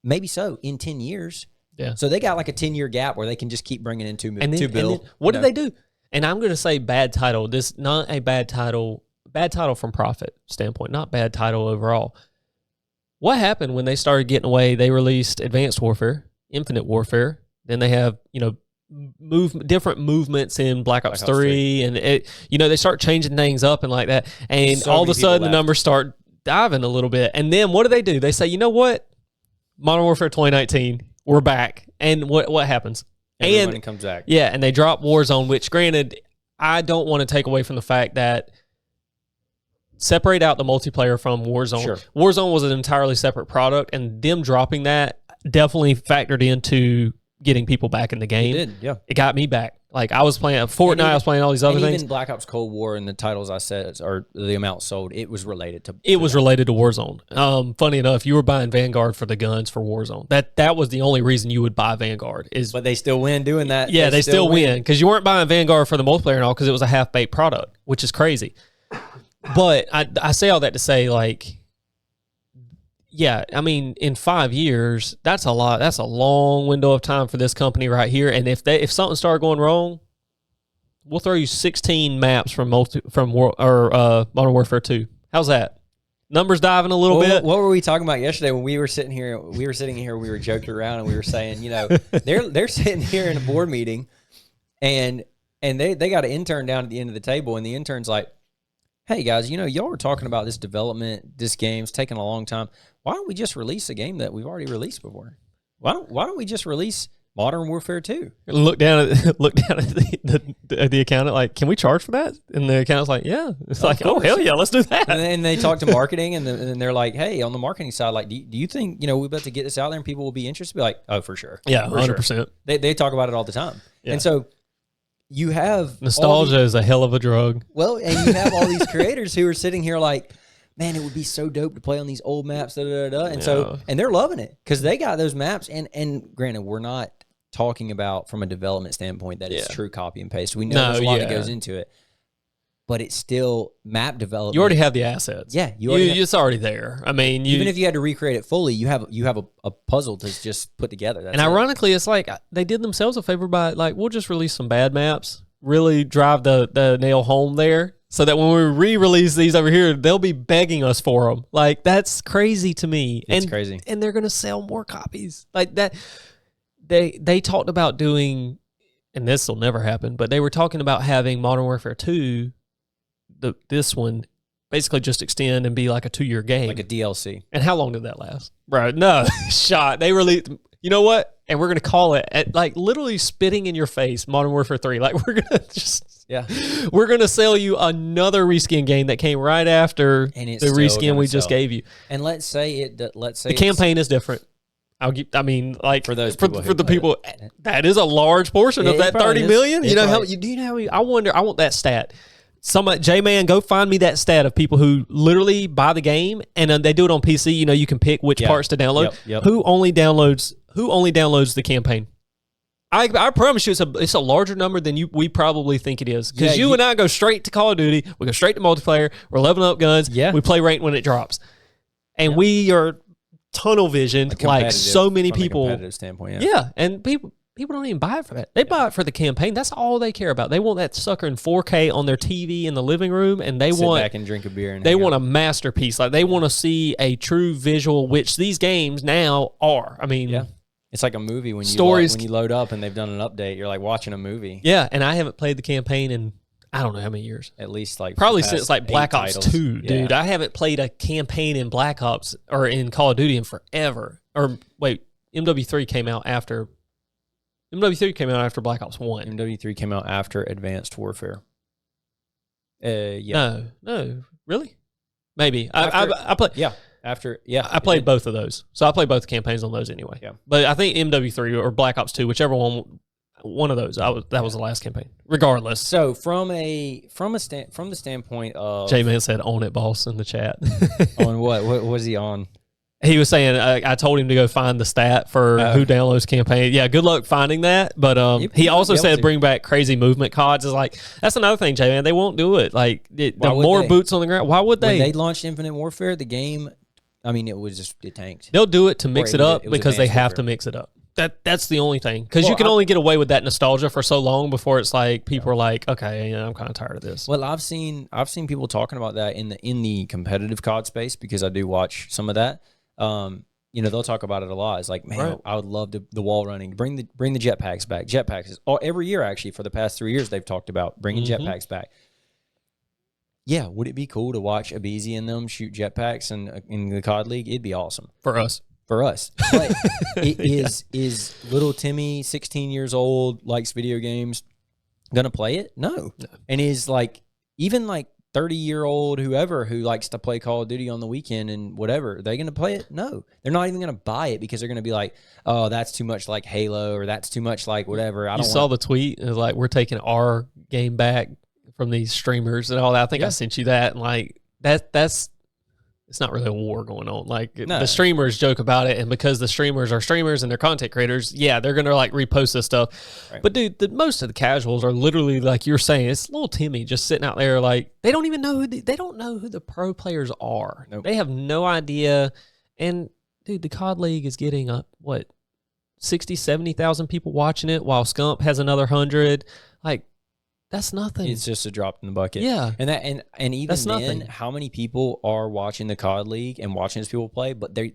Maybe so in 10 years. Yeah. So they got like a 10-year gap where they can just keep bringing in $2 billion. What do they do? And I'm going to say bad title. This not a bad title. Bad title from profit standpoint, not bad title overall. What happened when they started getting away? They released Advanced Warfare, Infinite Warfare. Then they have, different movements in Black Ops 3. And, they start changing things up and like that. And so all of a sudden, the numbers start diving a little bit. And then what do? They say, you know what? Modern Warfare 2019, we're back. And what happens? Everybody comes back. Yeah, and they drop Warzone, which granted, I don't want to take away from the fact that separate out the multiplayer from Warzone. Sure. Warzone was an entirely separate product, and them dropping that definitely factored into getting people back in the game. It did, yeah. It got me back. Like, I was playing Fortnite, I was playing all these other things. Even Black Ops Cold War and the titles I said, or the amount sold, it was related to... It was related to Warzone. Funny enough, you were buying Vanguard for the guns for Warzone. That was the only reason you would buy Vanguard. But they still win doing that. Yeah, they still win. Because you weren't buying Vanguard for the multiplayer and all, because it was a half-baked product, which is crazy. But I say all that to say, like... Yeah, I mean, in 5 years, that's a lot. That's a long window of time for this company right here. And if something started going wrong, we'll throw you 16 maps from Modern Warfare 2. How's that? numbers diving a little bit. What were we talking about yesterday when we were sitting here? We were joking around, and we were saying, they're sitting here in a board meeting, and they got an intern down at the end of the table, and the intern's like, hey guys, y'all were talking about this development, this game's taking a long time. Why don't we just release a game that we've already released before? Why don't we just release Modern Warfare 2? Look down at the accountant, like, can we charge for that? And the accountant's like, yeah. It's like, oh hell yeah, let's do that. And then they talk to marketing, and they're like, hey, on the marketing side, like, do you think we're about to get this out there and people will be interested? Be like, oh, for sure, yeah, 100%. Sure. They talk about it all the time, and so. You have nostalgia is a hell of a drug. Well, and you have all these creators who are sitting here like, man, it would be so dope to play on these old maps, and so they're loving it because they got those maps. And granted, we're not talking about from a development standpoint that it's true copy and paste. We know there's a lot that goes into it, but it's still map development. You already have the assets. Yeah, it's already there. I mean, even if you had to recreate it fully, you have a puzzle to just put together. And ironically, it's like they did themselves a favor by like, we'll just release some bad maps, really drive the nail home there, so that when we re-release these over here, they'll be begging us for them. Like, that's crazy to me. It's crazy, and they're gonna sell more copies like that. They talked about doing, and this will never happen, but they were talking about having Modern Warfare 2. This one basically just extend and be like a 2-year game, like a DLC. And how long did that last, bro? No shot. They really, you know what? And we're gonna call it at, like, literally spitting in your face, Modern Warfare 3. Like, we're gonna just we're gonna sell you another reskin game that came right after the reskin we just gave you. And let's say the campaign is different. For those for the people, that is a large portion of that 30 million. Do you know how many? I want that stat. Somebody, J-Man, go find me that stat of people who literally buy the game and they do it on PC. You can pick which parts to download. Yep. Who only downloads the campaign? I promise you, it's a larger number than we probably think it is. Because you and I go straight to Call of Duty, we go straight to multiplayer, we're leveling up guns, we play ranked when it drops, and we are tunnel vision like so many people. From a competitive standpoint, and people don't even buy it for that. They buy it for the campaign. That's all they care about. They want that sucker in 4K on their TV in the living room, and they want back and drink a beer. And they want a masterpiece. Like, they want to see a true visual, which these games now are. I mean, it's like a movie when you load up and they've done an update. You're like watching a movie. Yeah, and I haven't played the campaign in I don't know how many years. At least like probably since like Black Ops 2, dude. I haven't played a campaign in Black Ops or in Call of Duty in forever. Or wait, MW3 came out after. MW3 came out after Black Ops 1. MW3 came out after Advanced Warfare. Yeah. No, really? Maybe. I played. Yeah. I played both of those. So I played both campaigns on those anyway. Yeah. But I think MW3 or Black Ops 2, whichever one of those, that was the last campaign. Regardless. So from the standpoint of J-Man said "own it, boss" in the chat. On what? What was he on? He was saying, I told him to go find the stat for who downloads campaign. Yeah, good luck finding that. But he also said bring back crazy movement CODs. Is like, that's another thing, J-Man. They won't do it. Like, the more boots on the ground. Why would they? When they launched Infinite Warfare, the game, it tanked. They'll do it to mix it up because they have to mix it up. That's the only thing. Because you can only get away with that nostalgia for so long before it's like people are like, okay, I'm kind of tired of this. Well, I've seen people talking about that in the competitive COD space because I do watch some of that. They'll talk about it a lot. It's like, man, right. I would love the wall running. Bring the jetpacks back. Jetpacks is every year actually for the past 3 years they've talked about bringing jetpacks back. Yeah, would it be cool to watch Abizi and them shoot jetpacks in the COD League? It'd be awesome for us. But is little Timmy, 16 years old, likes video games, gonna play it? No. And is like even like 30-year-old whoever who likes to play Call of Duty on the weekend and whatever, are they going to play it? No. They're not even going to buy it because they're going to be like, oh, that's too much like Halo or that's too much like whatever. You saw the tweet. It was like, we're taking our game back from these streamers and all that. I think I sent you that. And like, that's it's not really a war going on. Like the streamers joke about it, and because the streamers are streamers and they're content creators, they're gonna like repost this stuff. Right. But dude, most of the casuals are literally like you're saying, it's little Timmy just sitting out there like they don't even know who the pro players are. Nope. They have no idea. And dude, the COD League is getting 60,000, 70,000 people watching it, while Scump has another 100. Like, That's nothing. It's just a drop in the bucket. Yeah. And even That's then, nothing. how many people are watching the COD League and watching these people play, but they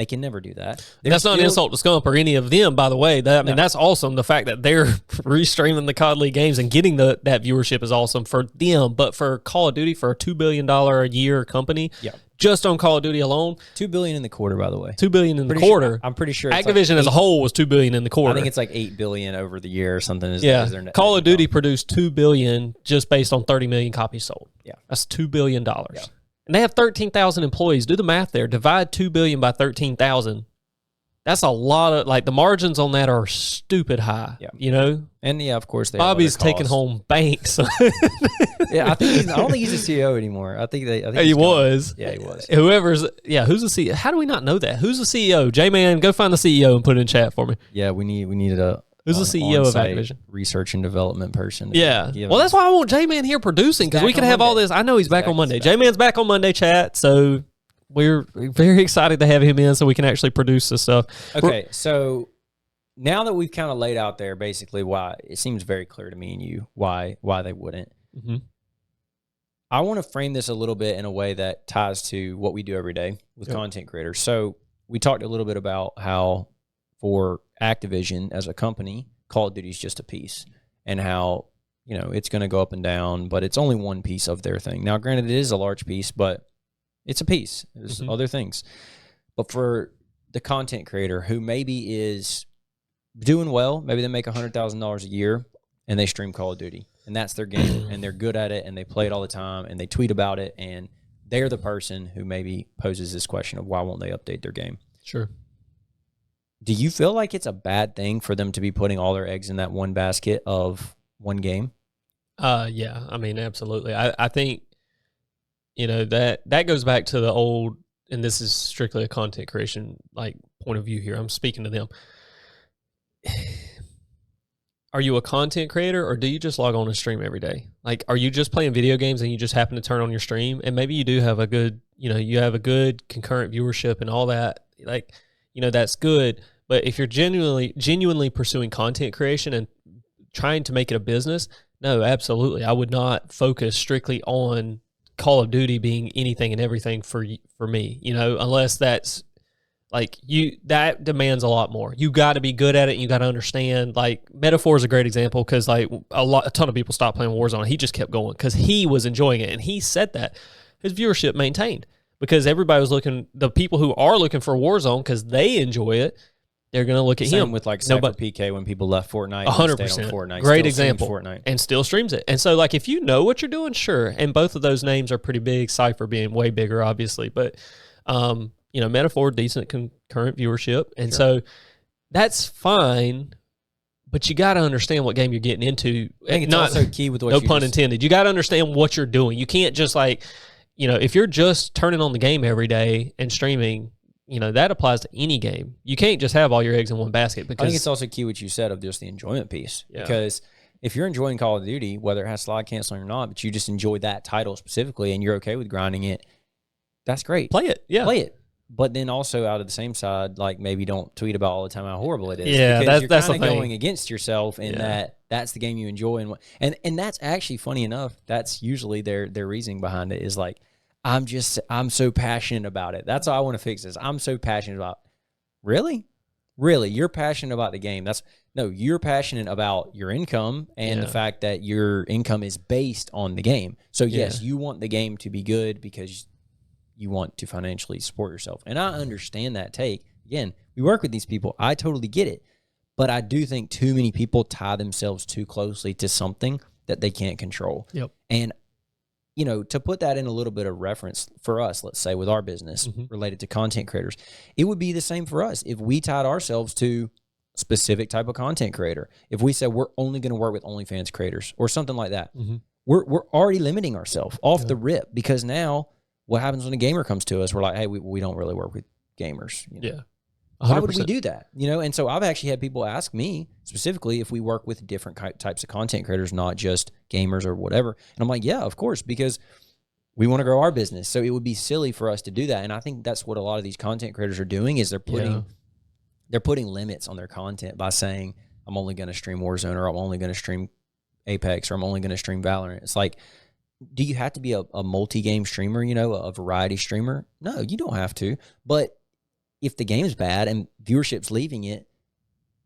can never do that. That's not an insult to Scump or any of them, by the way. I mean, that's awesome. The fact that they're restreaming the COD League games and getting that viewership is awesome for them. But for Call of Duty, for a $2 billion a year company, just on Call of Duty alone, $2 billion in the quarter, by the way. $2 billion in the quarter. I'm pretty sure Activision as a whole was $2 billion in the quarter. I think it's like $8 billion over the year or something. Call of Duty produced $2 billion just based on 30 million copies sold. Yeah, that's $2 billion. Yeah. And they have 13,000 employees. Do the math there. Divide $2 billion by 13,000. That's a lot of, like, the margins on that are stupid high. Yeah. You know? And of course, Bobby's taking home banks. Yeah, I don't think he's a CEO anymore. I think he was. Yeah, he was. Who's the CEO? How do we not know that? Who's the CEO? J-Man, go find the CEO and put it in chat for me. Yeah, we needed a Who's the CEO of Activision? Research and development person. Yeah. Well, that's why I want J-Man here producing, because we can have all this. I know he's back on Monday. J-Man's back on Monday, chat. So we're very excited to have him in so we can actually produce this stuff. Okay, so now that we've kind of laid out there basically why, it seems very clear to me and you why they wouldn't. Mm-hmm. I want to frame this a little bit in a way that ties to what we do every day with content creators. So we talked a little bit about how for Activision as a company, Call of Duty is just a piece, and how, you know, it's going to go up and down, but it's only one piece of their thing. Now, granted, it is a large piece, but it's a piece. There's other things. But for the content creator who maybe is doing well, maybe they make $100,000 a year and they stream Call of Duty, and that's their game, and they're good at it, and they play it all the time, and they tweet about it, and they're the person who maybe poses this question of why won't they update their game? Sure. Do you feel like it's a bad thing for them to be putting all their eggs in that one basket of one game? Yeah, I mean, absolutely. I think, you know, that goes back to the old, and this is strictly a content creation like point of view here. I'm speaking to them. Are you a content creator, or do you just log on and stream every day? Like, are you just playing video games and you just happen to turn on your stream, and maybe you do have a good, you know, you have a good concurrent viewership and all that, like, you know, that's good. But if you're genuinely pursuing content creation and trying to make it a business, no, absolutely. I would not focus strictly on Call of Duty being anything and everything for me, you know, unless that's like that demands a lot more. You got to be good at it. And you got to understand, like, Metaphor is a great example, because like a ton of people stopped playing Warzone. He just kept going because he was enjoying it. And he said that his viewership maintained because everybody was looking, the people who are looking for Warzone because they enjoy it, they're going to look at him. With like Cyber PK when people left Fortnite. 100%. Fortnite, great example. Fortnite. And still streams it. And so, like, if you know what you're doing, sure. And both of those names are pretty big. Cypher being way bigger, obviously. But, you know, Metaphor, decent concurrent viewership. And so that's fine. But you got to understand what game you're getting into. I think it's also key with what no pun intended. You got to understand what you're doing. You can't just, like, you know, if you're just turning on the game every day and streaming, you know, that applies to any game. You can't just have all your eggs in one basket. Because I think it's also key what you said of just the enjoyment piece. Yeah. Because if you're enjoying Call of Duty, whether it has slide canceling or not, but you just enjoy that title specifically and you're okay with grinding it, that's great. Play it. Yeah. Play it. But then also out of the same side, like, maybe don't tweet about all the time how horrible it is. Yeah, because that's you're kind of going against yourself in that's the game you enjoy. And that's actually, funny enough, that's usually their reasoning behind it is like, I'm so passionate about it. That's all I want to fix this. I'm so passionate about. Really? You're passionate about the game. You're passionate about your income and the fact that your income is based on the game. So yes, you want the game to be good because you want to financially support yourself. And I understand that take. Again, we work with these people. I totally get it. But I do think too many people tie themselves too closely to something that they can't control. Yep. And you know, to put that in a little bit of reference for us, let's say with our business related to content creators, it would be the same for us if we tied ourselves to a specific type of content creator. If we said we're only going to work with OnlyFans creators or something like that, we're already limiting ourselves off the rip, because now what happens when a gamer comes to us? We're like, hey, we don't really work with gamers. You know? Yeah. 100%. Why would we do that? You know, and so I've actually had people ask me specifically if we work with different types of content creators, not just gamers or whatever. And I'm like, yeah, of course, because we want to grow our business. So it would be silly for us to do that. And I think that's what a lot of these content creators are doing is they're putting limits on their content by saying, I'm only going to stream Warzone, or I'm only going to stream Apex or I'm only going to stream Valorant. It's like, do you have to be a multi-game streamer, you know, a variety streamer? No, you don't have to. But if the game's bad and viewership's leaving it,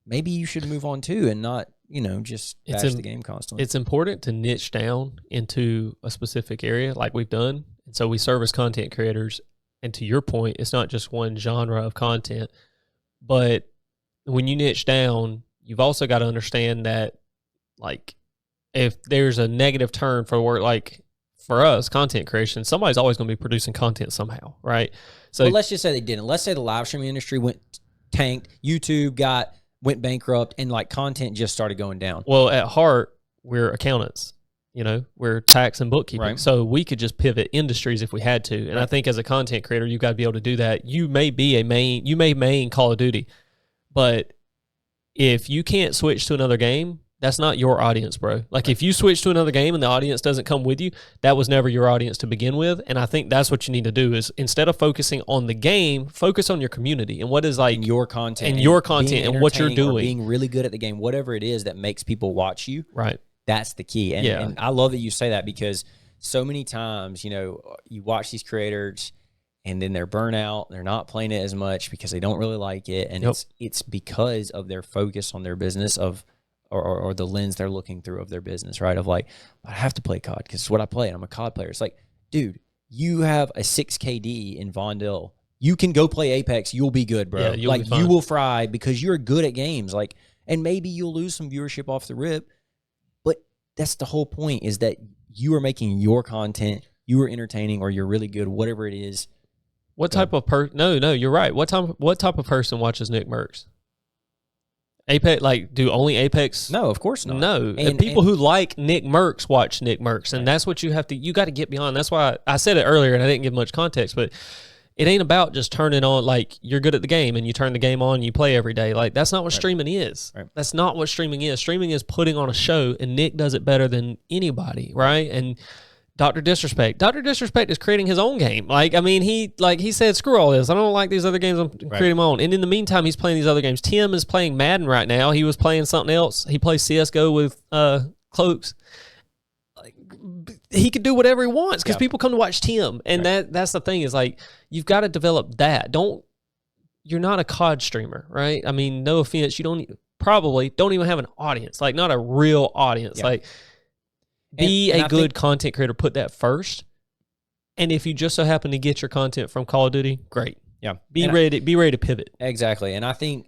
maybe you should move on too and not, you know, just bash the game constantly. It's important to niche down into a specific area like we've done. And so we service content creators. And to your point, it's not just one genre of content. But when you niche down, you've also got to understand that, like, if there's a negative turn for work, like for us, content creation, somebody's always going to be producing content somehow, right? So well, let's just say they didn't. Let's say the live streaming industry tanked, YouTube went bankrupt, and like content just started going down. Well, at heart, we're accountants. You know, we're tax and bookkeeping. Right. So we could just pivot industries if we had to. And right. I think as a content creator, you've got to be able to do that. You may main Call of Duty, but if you can't switch to another game, that's not your audience, bro. Like right. If you switch to another game and the audience doesn't come with you, that was never your audience to begin with. And I think that's what you need to do is instead of focusing on the game, focus on your community and what is like your content and what you're doing. Being really good at the game, whatever it is that makes people watch you. Right. That's the key. And I love that you say that because so many times, you know, you watch these creators and then they're burnout. They're not playing it as much because they don't really like it. And it's because of their focus on their business or the lens they're looking through of their business, right? Of like, I have to play COD because it's what I play and I'm a COD player. It's like, dude, you have a 6 KD in Vondell. You can go play Apex. You'll be good, bro. Yeah, like you will fry because you're good at games. Like, and maybe you'll lose some viewership off the rip. That's the whole point is that you are making your content, you are entertaining, or you're really good, whatever it is. What type of No, you're right. What type of person watches Nick Merckx? Apex, like, do only Apex? No, of course not. No, and people who like Nick Merckx watch Nick Merckx, and that's what you got to get beyond. That's why I said it earlier, and I didn't give much context, but it ain't about just turning on, like, you're good at the game and you turn the game on and you play every day. Like, that's not what streaming is. Right. That's not what streaming is. Streaming is putting on a show, and Nick does it better than anybody, right? And Dr. Disrespect is creating his own game. Like, I mean, he said, screw all this. I don't like these other games. I'm creating my own. And in the meantime, he's playing these other games. Tim is playing Madden right now. He was playing something else. He plays CSGO with Cloaks. He could do whatever he wants because people come to watch Tim. And that's the thing is, like, you've got to develop that. You're not a COD streamer, right? I mean, no offense. You probably don't even have an audience, like not a real audience. Like, be a good content creator, put that first. And if you just so happen to get your content from Call of Duty, great. Yeah. Be ready to pivot. Exactly. And I think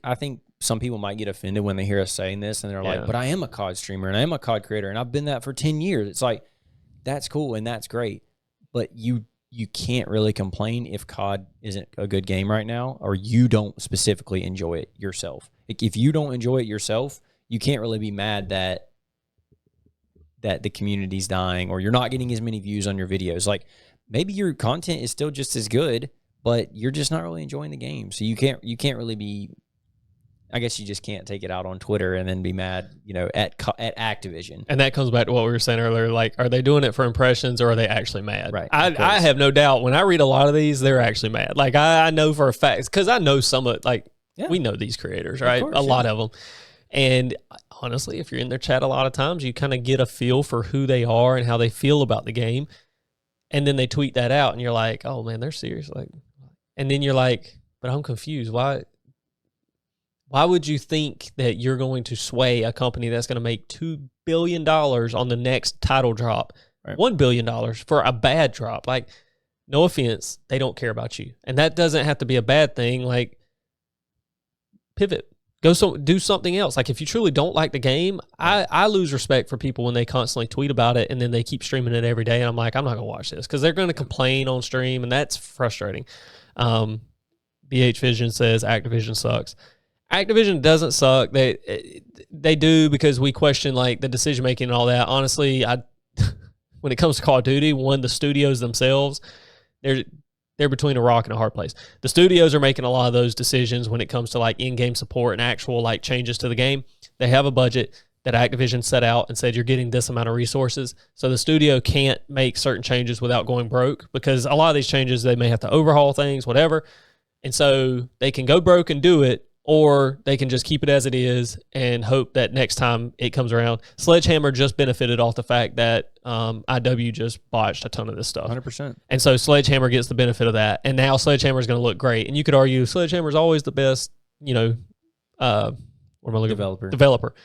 some people might get offended when they hear us saying this and they're like, but I am a COD streamer and I am a COD creator and I've been that for 10 years. It's like, that's cool and that's great. But you can't really complain if COD isn't a good game right now or you don't specifically enjoy it yourself. Like, if you don't enjoy it yourself, you can't really be mad that the community's dying or you're not getting as many views on your videos. Like, maybe your content is still just as good, but you're just not really enjoying the game. So you can't really be, I guess you just can't take it out on Twitter and then be mad, you know, at Activision. And that comes back to what we were saying earlier. Like, are they doing it for impressions or are they actually mad? Right. I have no doubt when I read a lot of these, they're actually mad. Like, I know for a fact, because I know some of, like, we know these creators, right? A lot of them. And honestly, if you're in their chat a lot of times, you kind of get a feel for who they are and how they feel about the game. And then they tweet that out and you're like, oh man, they're serious. Like, and then you're like, but I'm confused. Why would you think that you're going to sway a company that's going to make $2 billion on the next title drop, $1 billion for a bad drop? Like, no offense, they don't care about you. And that doesn't have to be a bad thing. Like, pivot. Do something else. Like, if you truly don't like the game, I lose respect for people when they constantly tweet about it and then they keep streaming it every day. And I'm like, I'm not going to watch this because they're going to complain on stream, and that's frustrating. BH Vision says Activision sucks. Activision doesn't suck. They do because we question, like, the decision making and all that. Honestly, when it comes to Call of Duty, the studios themselves, they're between a rock and a hard place. The studios are making a lot of those decisions when it comes to, like, in-game support and actual, like, changes to the game. They have a budget that Activision set out and said you're getting this amount of resources. So the studio can't make certain changes without going broke because a lot of these changes, they may have to overhaul things, whatever. And so they can go broke and do it, or they can just keep it as it is and hope that next time it comes around. Sledgehammer just benefited off the fact that IW just botched a ton of this stuff. 100%. And so Sledgehammer gets the benefit of that. And now Sledgehammer is going to look great. And you could argue Sledgehammer is always the best, what am I looking for? Developer.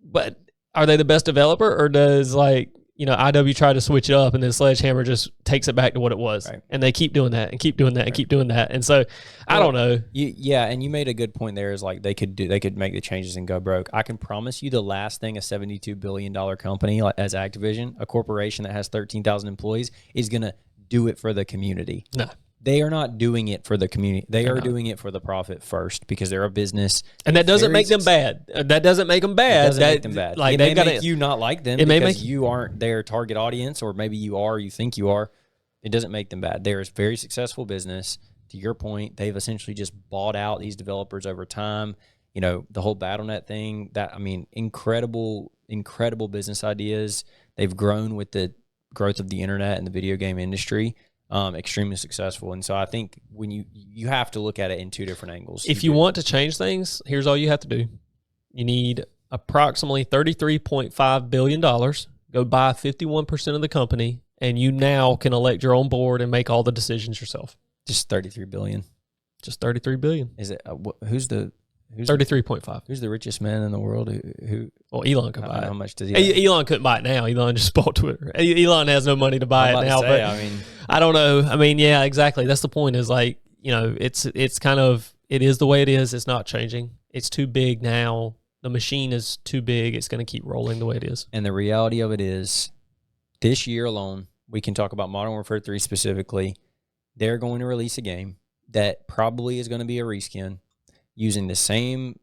But are they the best developer, or does IW try to switch it up and then Sledgehammer just takes it back to what it was? Right. And they keep doing that and keep doing that and keep doing that. And so I don't know. And you made a good point there, is like they could make the changes and go broke. I can promise you the last thing a $72 billion company as Activision, a corporation that has 13,000 employees, is going to do it for the community. No. They are not doing it for the community. They are doing it for the profit first, because they're a business. And that doesn't make them bad. That doesn't make them bad. It doesn't make them bad. Like, it may make you not like them because you aren't their target audience, or maybe you are, you think you are. It doesn't make them bad. They're a very successful business. To your point, they've essentially just bought out these developers over time. The whole Battle.net thing, incredible business ideas. They've grown with the growth of the internet and the video game industry. Extremely successful. And so I think when you have to look at it in two different angles. If you want to change things, here's all you have to do. You need approximately $33.5 billion. Go buy 51% of the company, and you now can elect your own board and make all the decisions yourself. Just $33 billion. Just $33 billion. Is it? Who's 33.5. Who's the richest man in the world? Who? Well, Elon could buy it. How much does he? Elon couldn't buy it now. Elon just bought Twitter. Elon has no money to buy it now. I don't know. Yeah, exactly. That's the point. Is it's kind of, it is the way it is. It's not changing. It's too big now. The machine is too big. It's going to keep rolling the way it is. And the reality of it is, this year alone, we can talk about Modern Warfare 3 specifically. They're going to release a game that probably is going to be a reskin, using the same,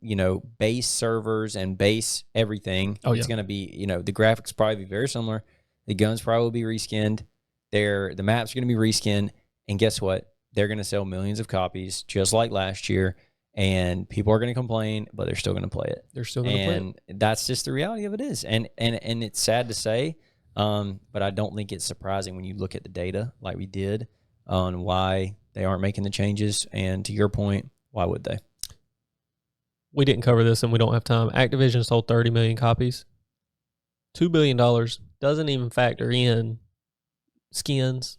base servers and base everything. Oh, yeah. It's going to be, the graphics probably be very similar. The guns probably will be reskinned. The maps are going to be reskinned. And guess what? They're going to sell millions of copies, just like last year. And people are going to complain, but they're still going to play it. They're still going to play it. And that's just the reality of it is. And it's sad to say, but I don't think it's surprising when you look at the data like we did on why they aren't making the changes. And to your point, why would they? We didn't cover this and we don't have time. Activision sold 30 million copies. $2 billion doesn't even factor in skins,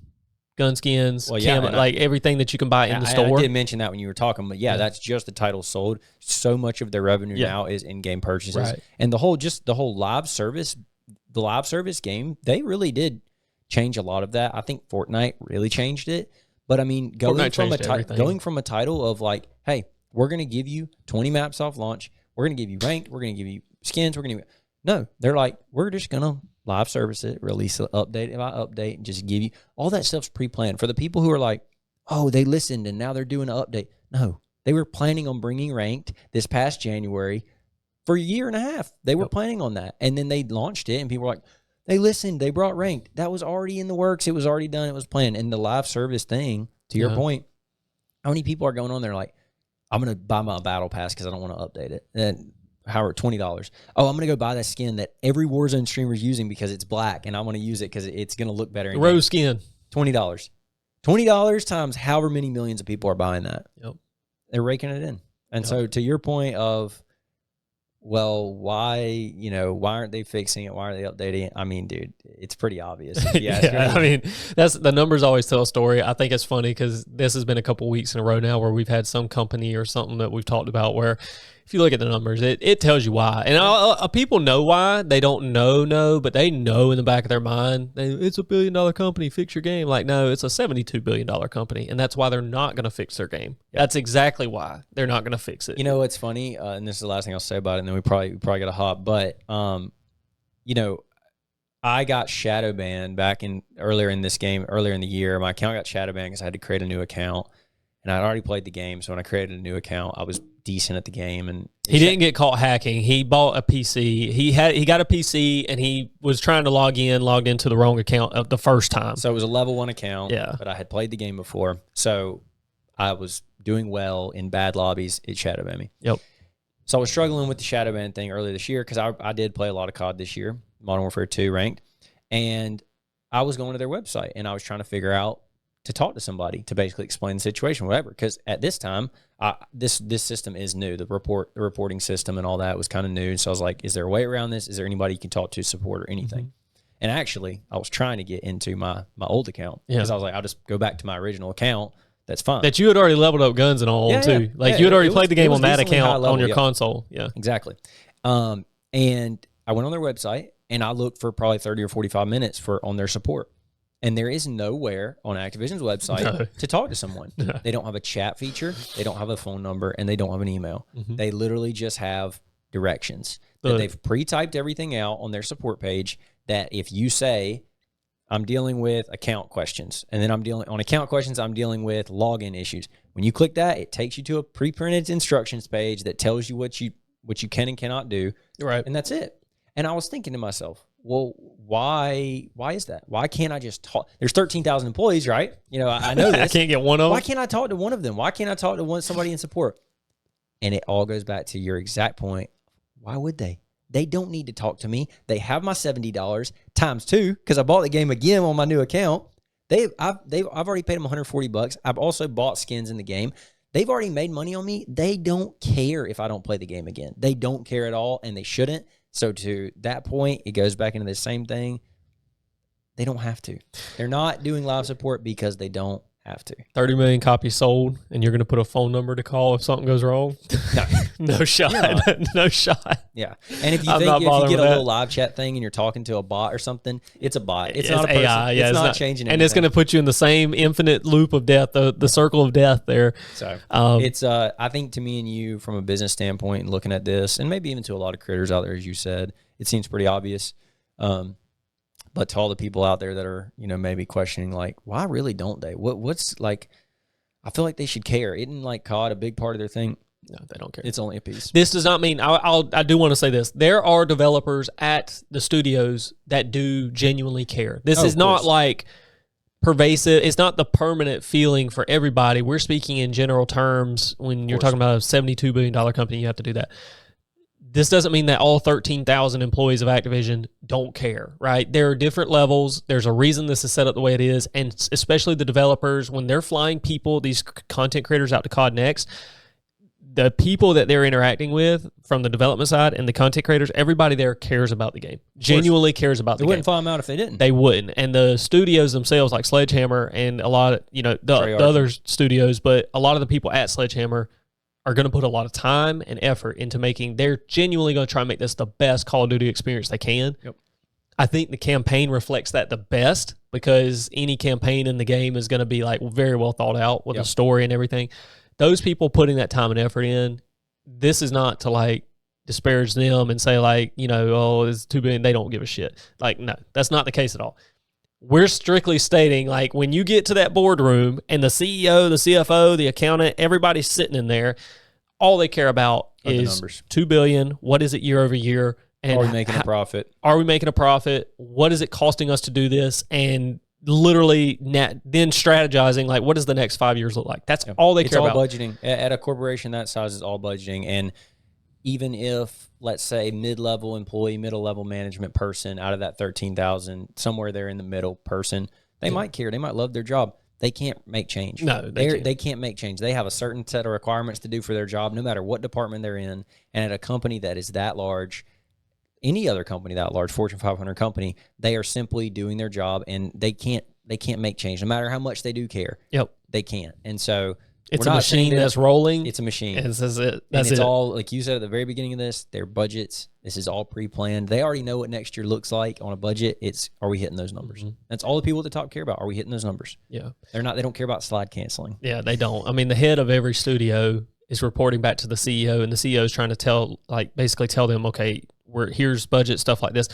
gun skins, like everything that you can buy in the store. I did mention that when you were talking, but that's just the titles sold. So much of their revenue now is in-game purchases. Right. And the whole live service, the live service game, they really did change a lot of that. I think Fortnite really changed it. But going from a title of like, hey, we're going to give you 20 maps off launch. We're going to give you ranked. We're going to give you skins. No, they're like, we're just going to live service it, release an update by update, and just give you all that stuff's pre-planned. For the people who are like, oh, they listened and now they're doing an update. No, they were planning on bringing ranked this past January for a year and a half. They were planning on that. And then they launched it and people were like, they listened. They brought ranked. That was already in the works. It was already done. It was planned. And the live service thing, to your point, how many people are going on there like, I'm going to buy my battle pass because I don't want to update it. And however, $20. Oh, I'm going to go buy that skin that every Warzone streamer is using because it's black and I want to use it because it's going to look better. Rose skin. $20. $20 times however many millions of people are buying that. Yep. They're raking it in. And so to your point of, well, why aren't they fixing it? Why aren't they updating it? I mean, dude, it's pretty obvious. That's the numbers always tell a story. I think it's funny because this has been a couple weeks in a row now where we've had some company or something that we've talked about where if you look at the numbers, it tells you why. And people know why. They don't know, but they know in the back of their mind, it's $1 billion company, fix your game. Like, no, it's a $72 billion company, and that's why they're not going to fix their game. That's exactly why they're not going to fix it. You know what's funny, and this is the last thing I'll say about it, and then we probably got to hop, but, I got shadow banned earlier in the year. My account got shadow banned because I had to create a new account. And I'd already played the game, so when I created a new account, I was decent at the game. And he didn't get caught hacking. He bought a PC. He got a PC, and he was trying to logged into the wrong account of the first time. So it was a level 1 account, yeah. But I had played the game before. So I was doing well in bad lobbies. It shadow banned me. Yep. So I was struggling with the shadow ban thing earlier this year because I did play a lot of COD this year, Modern Warfare 2 ranked. And I was going to their website, and I was trying to figure out, to talk to somebody to basically explain the situation, whatever. Because at this time, this system is new. The reporting system and all that was kind of new. So I was like, is there a way around this? Is there anybody you can talk to, support, or anything? And actually, I was trying to get into my old account because I was like, I'll just go back to my original account. That's fine. That you had already leveled up guns and all too. Like you had already played the game on that account on your console. Yeah, exactly. And I went on their website and I looked for probably 30 or 45 minutes on their support. And there is nowhere on Activision's website to talk to someone. No. They don't have a chat feature. They don't have a phone number, and they don't have an email. They literally just have directions that they've pre-typed everything out on their support page. That if you say, I'm dealing with account questions, and then I'm dealing with login issues. When you click that, it takes you to a pre-printed instructions page that tells you what you can and cannot do. Right. And that's it. And I was thinking to myself, well, why is that? Why can't I just talk? There's 13,000 employees, right? You know, I know this. I can't get one of them. Why can't I talk to one of them? Why can't I talk to somebody in support? And it all goes back to your exact point. Why would they? They don't need to talk to me. They have my $70 times 2 because I bought the game again on my new account. I've already paid them $140. I've also bought skins in the game. They've already made money on me. They don't care if I don't play the game again. They don't care at all, and they shouldn't. So to that point, it goes back into the same thing. They don't have to. They're not doing live support because they don't have to. 30 million copies sold, and you're going to put a phone number to call if something goes wrong? No shot. No shot. Yeah. And if you think if you get a little live chat thing and you're talking to a bot or something, it's a bot. It's not a person. AI. Yeah, it's not changing anything. And it's going to put you in the same infinite loop of death, the circle of death there. So it's I think to me and you, from a business standpoint and looking at this, and maybe even to a lot of creators out there, as you said, it seems pretty obvious. But to all the people out there that are, maybe questioning, like, why really don't they? What's like, I feel like they should care. Isn't like COD a big part of their thing? No, they don't care. It's only a piece. This does not mean, I do want to say this. There are developers at the studios that do genuinely care. This is not like pervasive. It's not the permanent feeling for everybody. We're speaking in general terms. When you're talking about a $72 billion company, you have to do that. This doesn't mean that all 13,000 employees of Activision don't care, right? There are different levels. There's a reason this is set up the way it is, and especially the developers, when they're flying people, these content creators out to COD Next, the people that they're interacting with from the development side and the content creators, everybody there cares about the game, genuinely cares about the game. They wouldn't fly them out if they didn't. They wouldn't. And the studios themselves, like Sledgehammer and a lot of, the other studios, but a lot of the people at Sledgehammer are going to put a lot of time and effort into they're genuinely going to try and make this the best Call of Duty experience they can. Yep. I think the campaign reflects that the best, because any campaign in the game is going to be like very well thought out with a story and everything. Those people putting that time and effort in, this is not to like disparage them and say like, oh, it's $2 billion. They don't give a shit. Like, no, that's not the case at all. We're strictly stating, like, when you get to that boardroom and the CEO, the CFO, the accountant, everybody's sitting in there, all they care about is $2 billion. What is it year over year? And are we making a profit? Are we making a profit? What is it costing us to do this? And literally then strategizing, like, what does the next 5 years look like? That's all they care about. It's all budgeting. At a corporation that size, it's all budgeting. And even if, let's say, mid-level employee, middle-level management person out of that 13,000, somewhere there in the middle person, they might care. They might love their job. They can't make change. No, they can't make change. They have a certain set of requirements to do for their job, no matter what department they're in. And at a company that is that large, any other company that large, Fortune 500 company, they are simply doing their job, and they can't make change, no matter how much they do care. Yep, they can't. And so it's a machine that's rolling. It's a machine. And it's all, like you said at the very beginning of this, their budgets. This is all pre-planned. They already know what next year looks like on a budget. Are we hitting those numbers? That's all the people at the top care about. Are we hitting those numbers? Yeah. They don't care about slide canceling. Yeah, they don't. I mean, the head of every studio is reporting back to the CEO, and the CEO is trying to basically tell them, okay, here's budget, stuff like this.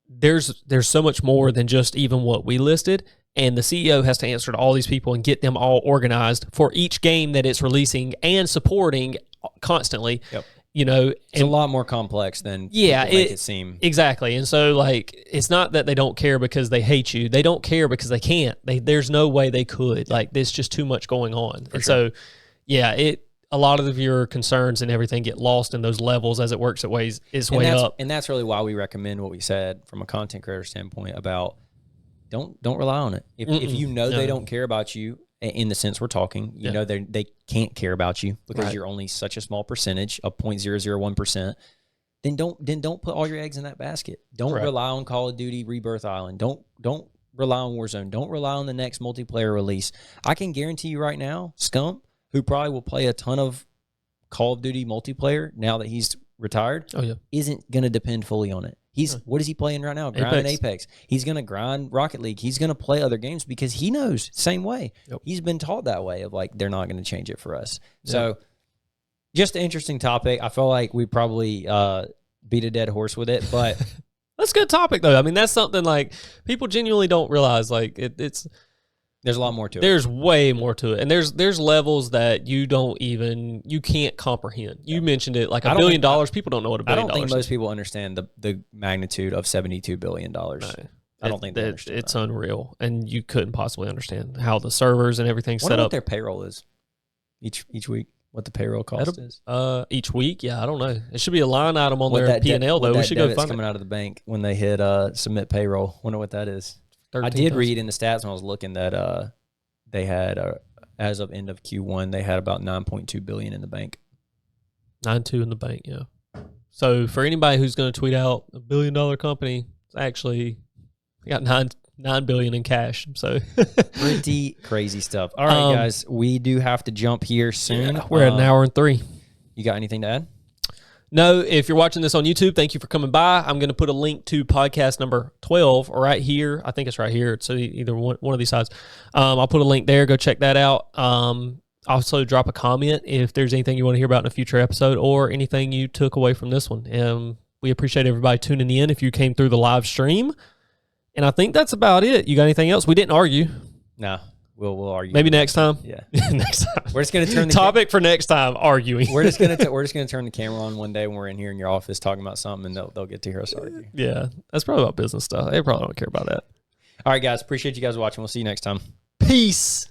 There's so much more than just even what we listed. And the CEO has to answer to all these people and get them all organized for each game that it's releasing and supporting constantly. Yep. It's a lot more complex than make it seem. Exactly. And so, like, it's not that they don't care because they hate you. They don't care because they can't. There's no way they could. Like, there's just too much going on. So, a lot of your concerns and everything get lost in those levels as it works its way up. And that's really why we recommend what we said from a content creator standpoint about don't rely on it. If you know they don't care about you in the sense we're talking, you know they can't care about you because you're only such a small percentage of 0.001%. Then don't put all your eggs in that basket. Don't rely on Call of Duty Rebirth Island. Don't rely on Warzone. Don't rely on the next multiplayer release. I can guarantee you right now, Scump, who probably will play a ton of Call of Duty multiplayer now that he's retired, isn't going to depend fully on it. What is he playing right now? Grinding Apex. He's going to grind Rocket League. He's going to play other games because he knows same way. He's been taught that way of like, they're not going to change it for us. So just an interesting topic. I feel like we probably beat a dead horse with it, but that's a good topic though. I mean, that's something like people genuinely don't realize. Like it's there's a lot more to it. There's way more to it, and there's levels that you can't comprehend. You mentioned it like $1 billion. People don't know what $1 billion. I don't think most people understand the magnitude of $72 billion. No. I don't think they understand. It's unreal, and you couldn't possibly understand how the servers and everything set up. What their payroll is each week. What the payroll cost is? Each week? Yeah, I don't know. It should be a line item on their P&L, though. We should go find it. Coming out of the bank when they hit submit payroll. Wonder what that is. 13, I did read in the stats when I was looking that they had, as of end of Q1, they had about $9.2 billion in the bank. 9.2 in the bank, yeah. So for anybody who's going to tweet out $1 billion company, it's actually got $9 billion in cash. So pretty crazy stuff. All right, guys, we do have to jump here soon. Yeah, we're at an hour and 3. You got anything to add? No. If you're watching this on YouTube, thank you for coming by. I'm going to put a link to podcast number 12 right here. I think it's right here. So either one of these sides. I'll put a link there. Go check that out. Also, drop a comment if there's anything you want to hear about in a future episode or anything you took away from this one. We appreciate everybody tuning in if you came through the live stream. And I think that's about it. You got anything else? We didn't argue. No, we'll argue. Maybe next time. Yeah, next time. We're just gonna turn the topic for next time. Arguing. We're just gonna turn the camera on one day when we're in here in your office talking about something, and they'll get to hear us argue. Yeah, that's probably about business stuff. They probably don't care about that. All right, guys. Appreciate you guys watching. We'll see you next time. Peace.